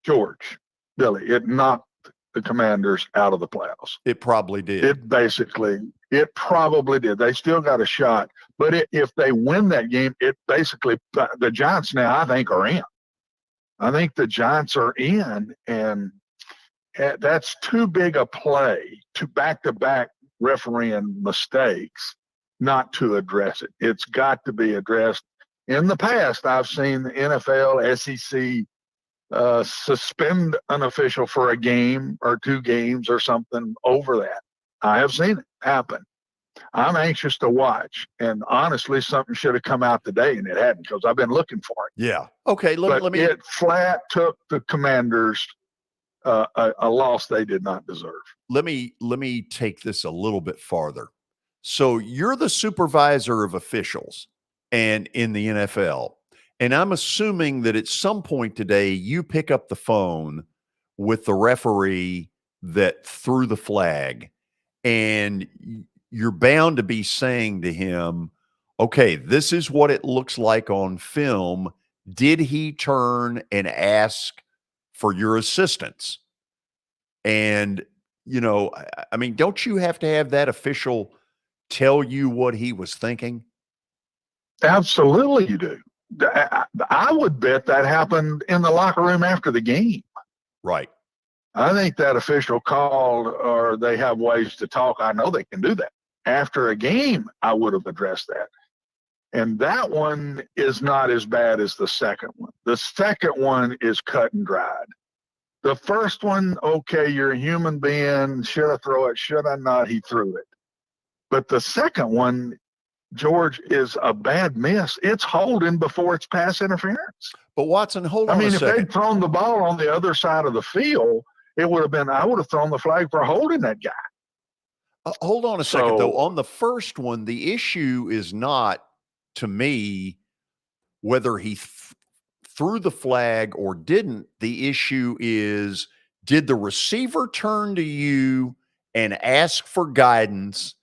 Speaker 7: George, Billy, it knocked the Commanders out of the playoffs.
Speaker 3: It probably did.
Speaker 7: It probably did. They still got a shot, but if they win that game, it basically, the Giants now, I think, are in. I think the Giants are in, and that's too big a play to back-to-back refereeing mistakes not to address it. It's got to be addressed. In the past, I've seen the NFL, SEC suspend an official for a game or 2 games or something over that. I have seen it happen. I'm anxious to watch, and honestly, something should have come out today, and it hadn't because I've been looking for it.
Speaker 3: Yeah. Okay.
Speaker 7: It flat took the Commanders a loss they did not deserve.
Speaker 3: Let me take this a little bit farther. So you're the supervisor of officials and in the NFL, and I'm assuming that at some point today you pick up the phone with the referee that threw the flag, and you're bound to be saying to him, okay, this is what it looks like on film. Did he turn and ask for your assistance? And, I mean, don't you have to have that official tell you what he was thinking?
Speaker 7: Absolutely you do. I would bet that happened in the locker room after the game.
Speaker 3: Right.
Speaker 7: I think that official called, or they have ways to talk. I know they can do that. After a game, I would have addressed that. And that one is not as bad as the second one. The second one is cut and dried. The first one, okay, you're a human being. Should I throw it? Should I not? He threw it. But the second one, George, is a bad miss. It's holding before it's pass interference.
Speaker 3: But Watson, hold on a second.
Speaker 7: If they'd thrown the ball on the other side of the field, it would have been, I would have thrown the flag for holding that guy.
Speaker 3: Hold on a second, though. On the first one, the issue is not, to me, whether he threw the flag or didn't. The issue is, did the receiver turn to you and ask for guidance,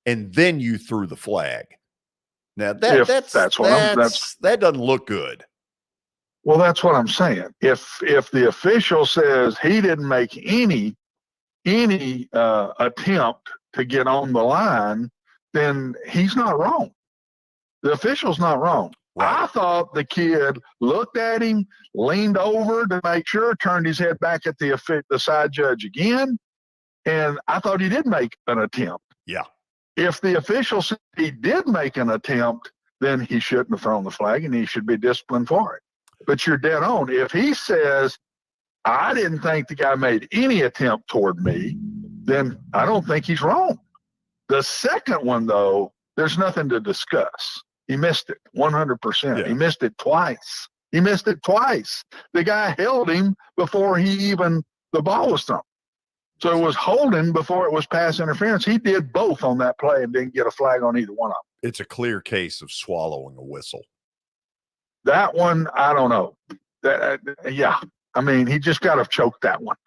Speaker 3: and then you threw the flag? Now that doesn't look good.
Speaker 7: Well, that's what I'm saying. If the official says he didn't make any attempt to get on the line, then he's not wrong. The official's not wrong. Right. I thought the kid looked at him, leaned over to make sure, turned his head back at the side judge again, and I thought he did make an attempt.
Speaker 3: Yeah.
Speaker 7: If the official said he did make an attempt, then he shouldn't have thrown the flag and he should be disciplined for it. But you're dead on. If he says, I didn't think the guy made any attempt toward me, then I don't think he's wrong. The second one, though, there's nothing to discuss. He missed it 100%. Yeah. He missed it twice. The guy held him before the ball was thrown. So it was holding before it was pass interference. He did both on that play and didn't get a flag on either one of them.
Speaker 3: It's a clear case of swallowing a whistle.
Speaker 7: That one, I don't know. Yeah. I mean, he just got to choke that one.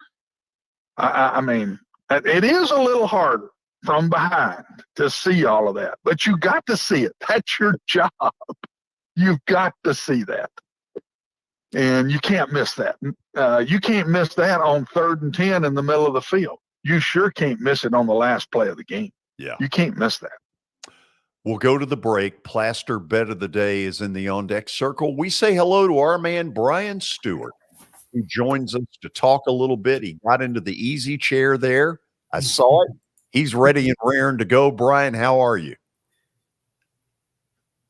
Speaker 7: I mean, it is a little harder from behind to see all of that, but you got to see it. That's your job. You've got to see that. And you can't miss that. You can't miss that on 3rd and 10 in the middle of the field. You sure can't miss it on the last play of the game.
Speaker 3: Yeah.
Speaker 7: You can't miss that.
Speaker 3: We'll go to the break. Plaster Bet of the Day is in the On Deck Circle. We say hello to our man, Brian Stewart, who joins us to talk a little bit. He got into the easy chair there. I saw it. He's ready and raring to go. Brian, how are you?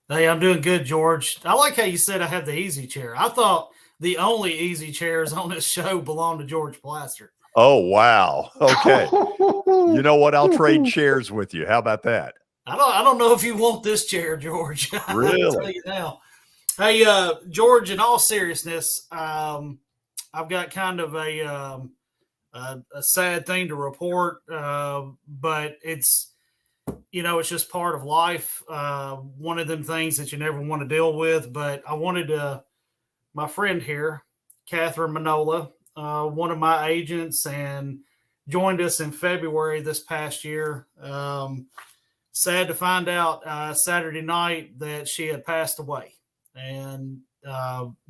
Speaker 2: Hey, I'm doing good, George. I like how you said I have the easy chair. I thought the only easy chairs on this show belong to George Plaster.
Speaker 3: Oh, wow. Okay. You know what? I'll trade chairs with you. How about that?
Speaker 2: I don't know if you want this chair, George.
Speaker 3: Really?
Speaker 2: I'll tell you now. Hey, George, in all seriousness, I've got kind of a sad thing to report, but it's just part of life. One of them things that you never want to deal with. But I wanted my friend here, Catherine Manola, one of my agents, and joined us in February this past year. Sad to find out Saturday night that she had passed away, and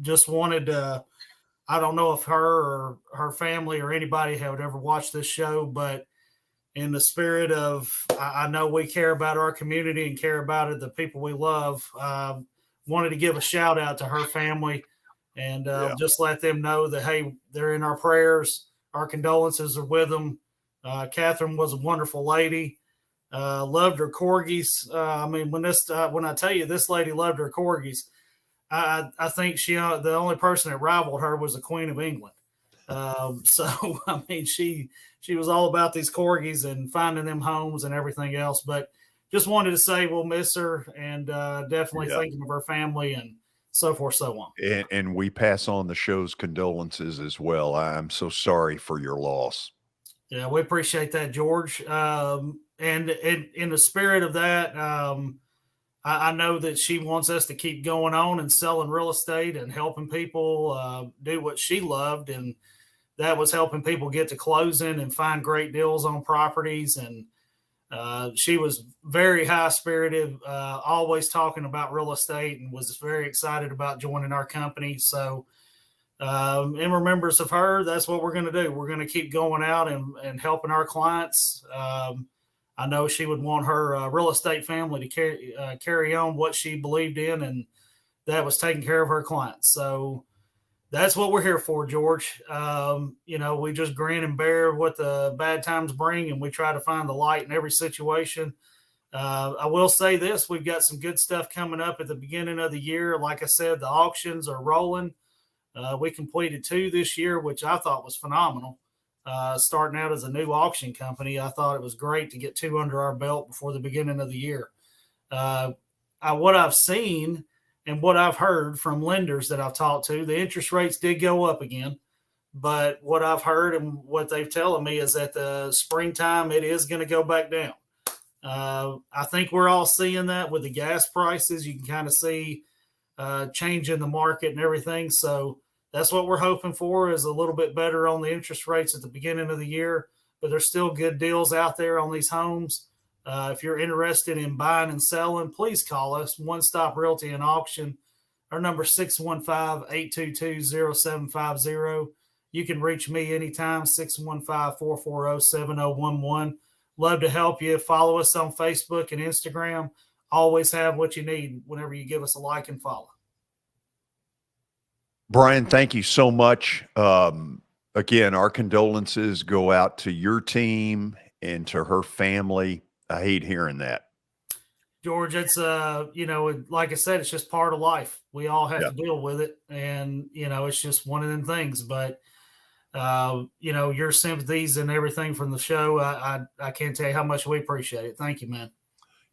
Speaker 2: just wanted to. I don't know if her or her family or anybody had ever watched this show, but in the spirit of, I know we care about our community and care about it, the people we love, wanted to give a shout out to her family and just let them know that, hey, they're in our prayers. Our condolences are with them. Catherine was a wonderful lady. Loved her corgis. I mean, when I tell you this lady loved her corgis, I think the only person that rivaled her was the Queen of England. So I mean, she was all about these corgis and finding them homes and everything else. But just wanted to say we'll miss her and definitely thinking of her family and so forth, so on.
Speaker 3: And we pass on the show's condolences as well. I'm so sorry for your loss.
Speaker 2: Yeah, we appreciate that, George. And in the spirit of that, I know that she wants us to keep going on and selling real estate and helping people do what she loved. And that was helping people get to closing and find great deals on properties. And she was very high-spirited, always talking about real estate, and was very excited about joining our company. So in remembrance of her, that's what we're going to do. We're going to keep going out and helping our clients. I know she would want her real estate family to carry on what she believed in, and that was taking care of her clients. So that's what we're here for, George. We just grin and bear what the bad times bring, and we try to find the light in every situation. I will say this, we've got some good stuff coming up at the beginning of the year. Like I said, the auctions are rolling. We completed 2 this year, which I thought was phenomenal. Starting out as a new auction company, I thought it was great to get 2 under our belt before the beginning of the year. What I've seen and what I've heard from lenders that I've talked to, the interest rates did go up again. But what I've heard and what they've telling me is that the springtime, it is going to go back down. I think we're all seeing that with the gas prices. You can kind of see change in the market and everything. So that's what we're hoping for, is a little bit better on the interest rates at the beginning of the year. But there's still good deals out there on these homes. If you're interested in buying and selling, please call us, One Stop Realty and Auction. Our number is 615-822-0750. You can reach me anytime, 615-440-7011. Love to help you. Follow us on Facebook and Instagram. Always have what you need whenever you give us a like and follow.
Speaker 3: Brian, thank you so much. Again, our condolences go out to your team and to her family. I hate hearing that.
Speaker 2: George, it's, like I said, it's just part of life. We all have to deal with it. And, it's just one of them things. But, your sympathies and everything from the show, I can't tell you how much we appreciate it. Thank you, man.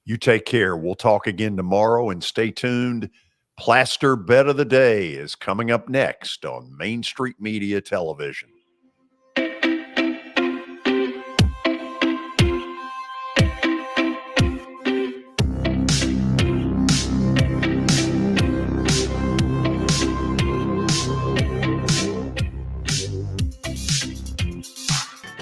Speaker 3: You take care. We'll talk again tomorrow, and stay tuned. Plaster Bet of the Day is coming up next on Main Street Media Television.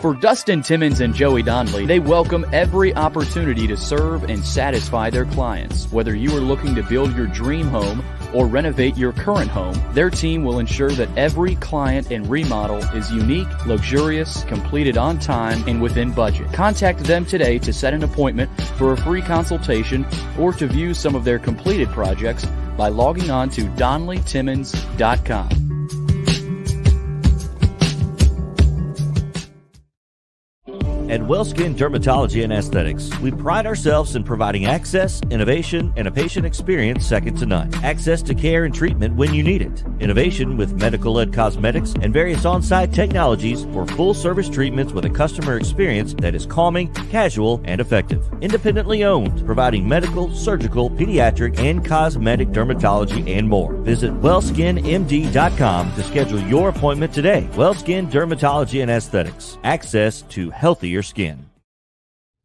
Speaker 6: For Dustin Timmons and Joey Donnelly, they welcome every opportunity to serve and satisfy their clients. Whether you are looking to build your dream home or renovate your current home, their team will ensure that every client and remodel is unique, luxurious, completed on time, and within budget. Contact them today to set an appointment for a free consultation or to view some of their completed projects by logging on to DonnellyTimmons.com.
Speaker 1: At WellSkin Dermatology and Aesthetics, we pride ourselves in providing access, innovation, and a patient experience second to none. Access to care and treatment when you need it. Innovation with medical-led cosmetics and various on-site technologies for full-service treatments with a customer experience that is calming, casual, and effective. Independently owned, providing medical, surgical, pediatric, and cosmetic dermatology and more. Visit WellSkinMD.com to schedule your appointment today. WellSkin Dermatology and Aesthetics. Access to healthier skin.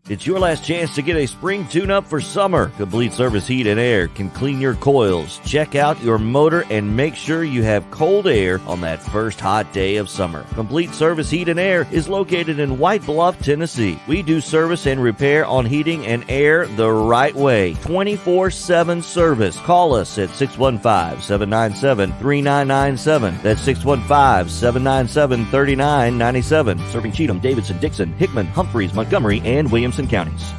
Speaker 1: It's your last chance to get a spring tune-up for summer. Complete Service Heat and Air can clean your coils, check out your motor, and make sure you have cold air on that first hot day of summer. Complete Service Heat and Air is located in White Bluff, Tennessee. We do service and repair on heating and air the right way. 24/7 service. Call us at 615-797-3997. That's 615-797-3997. Serving Cheatham, Davidson, Dixon, Hickman, Humphreys, Montgomery, and Williamson counties.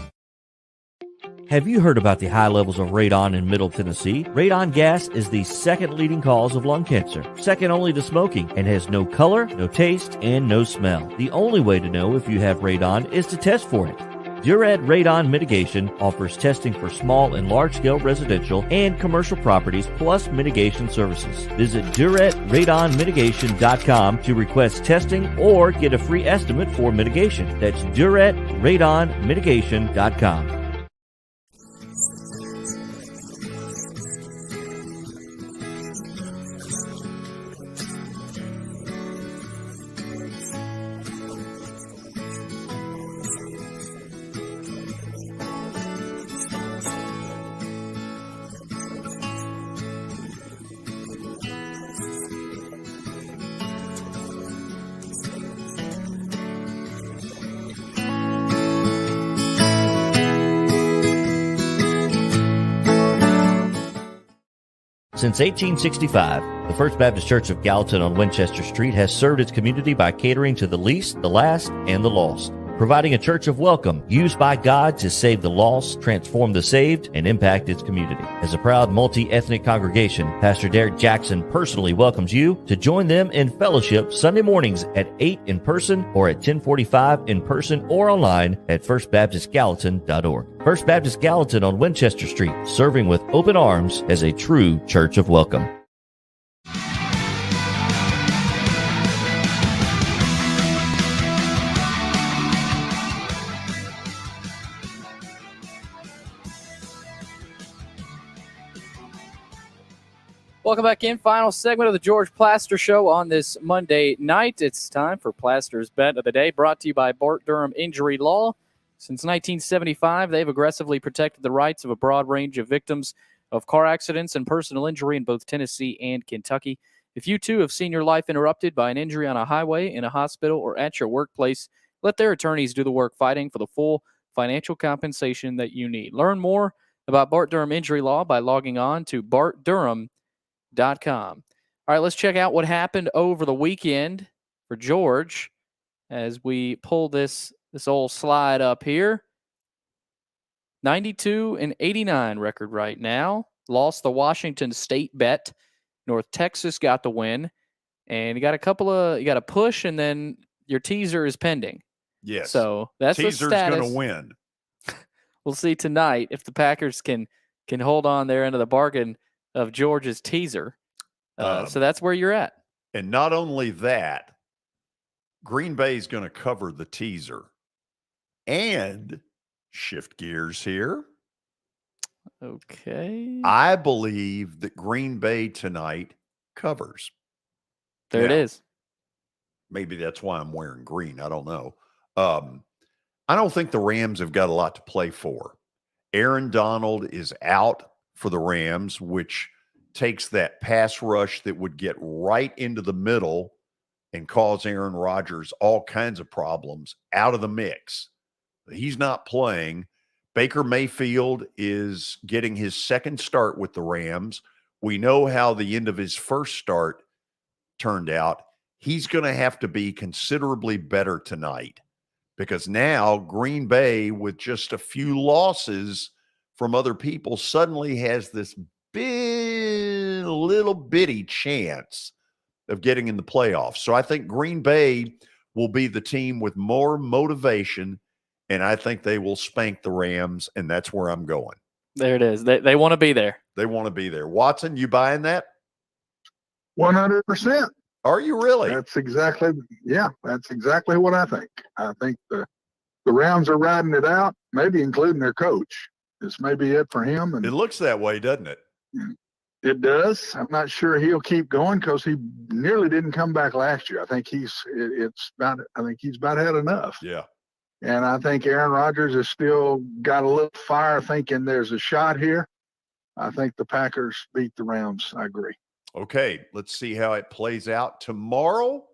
Speaker 1: Have you heard about the high levels of radon in Middle Tennessee? Radon gas is the second leading cause of lung cancer, second only to smoking, and has no color, no taste, and no smell. The only way to know if you have radon is to test for it. Duret Radon Mitigation offers testing for small and large-scale residential and commercial properties, plus mitigation services. Visit DuretRadonMitigation.com to request testing or get a free estimate for mitigation. That's DuretRadonMitigation.com. Since 1865, the First Baptist Church of Gallatin on Winchester Street has served its community by catering to the least, the last, and the lost, providing a church of welcome used by God to save the lost, transform the saved, and impact its community. As a proud multi-ethnic congregation, Pastor Derek Jackson personally welcomes you to join them in fellowship Sunday mornings at 8 in person or at 1045 in person or online at firstbaptistgallatin.org. First Baptist Gallatin on Winchester Street, serving with open arms as a true church of welcome.
Speaker 6: Welcome back in. Final segment of the George Plaster Show on this Monday night. It's time for Plaster's Bet of the Day, brought to you by Bart Durham Injury Law. Since 1975, they've aggressively protected the rights of a broad range of victims of car accidents and personal injury in both Tennessee and Kentucky. If you, too, have seen your life interrupted by an injury on a highway, in a hospital, or at your workplace, let their attorneys do the work fighting for the full financial compensation that you need. Learn more about Bart Durham Injury Law by logging on to bartdurham.com. All right, let's check out what happened over the weekend for George as we pull this old slide up here. 92-89 record right now. Lost the Washington State bet. North Texas got the win. And you got a push, and then your teaser is pending.
Speaker 3: Yes.
Speaker 6: So that's the
Speaker 3: teaser's
Speaker 6: status.
Speaker 3: going to win.
Speaker 6: We'll see tonight if the Packers can hold on their end of the bargain of George's teaser. So that's where you're at.
Speaker 3: And not only that, Green Bay is going to cover the teaser. And shift gears here.
Speaker 6: Okay.
Speaker 3: I believe that Green Bay tonight covers.
Speaker 6: There it is.
Speaker 3: Maybe that's why I'm wearing green. I don't know. I don't think the Rams have got a lot to play for. Aaron Donald is out for the Rams, which takes that pass rush that would get right into the middle and cause Aaron Rodgers all kinds of problems out of the mix. He's not playing. Baker Mayfield is getting his second start with the Rams. We know how the end of his first start turned out. He's going to have to be considerably better tonight because now Green Bay, with just a few losses from other people, suddenly has this big, little bitty chance of getting in the playoffs. So I think Green Bay will be the team with more motivation, and I think they will spank the Rams, and that's where I'm going.
Speaker 6: There it is. They want to be there.
Speaker 3: They want to be there. Watson, you buying that?
Speaker 7: 100%.
Speaker 3: Are you really?
Speaker 7: That's exactly what I think. I think the Rams are riding it out, maybe including their coach. This may be it for him. And
Speaker 3: it looks that way, doesn't it?
Speaker 7: It does. I'm not sure he'll keep going because he nearly didn't come back last year. I think he's about had enough.
Speaker 3: Yeah.
Speaker 7: And I think Aaron Rodgers has still got a little fire, thinking there's a shot here. I think the Packers beat the Rams. I agree.
Speaker 3: Okay, let's see how it plays out tomorrow.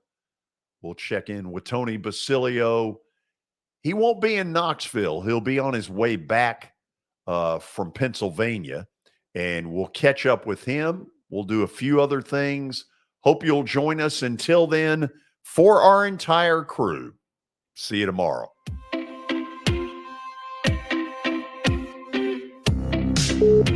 Speaker 3: We'll check in with Tony Basilio. He won't be in Knoxville. He'll be on his way back from Pennsylvania, and we'll catch up with him. We'll do a few other things. Hope you'll join us. Until then, for our entire crew, see you tomorrow.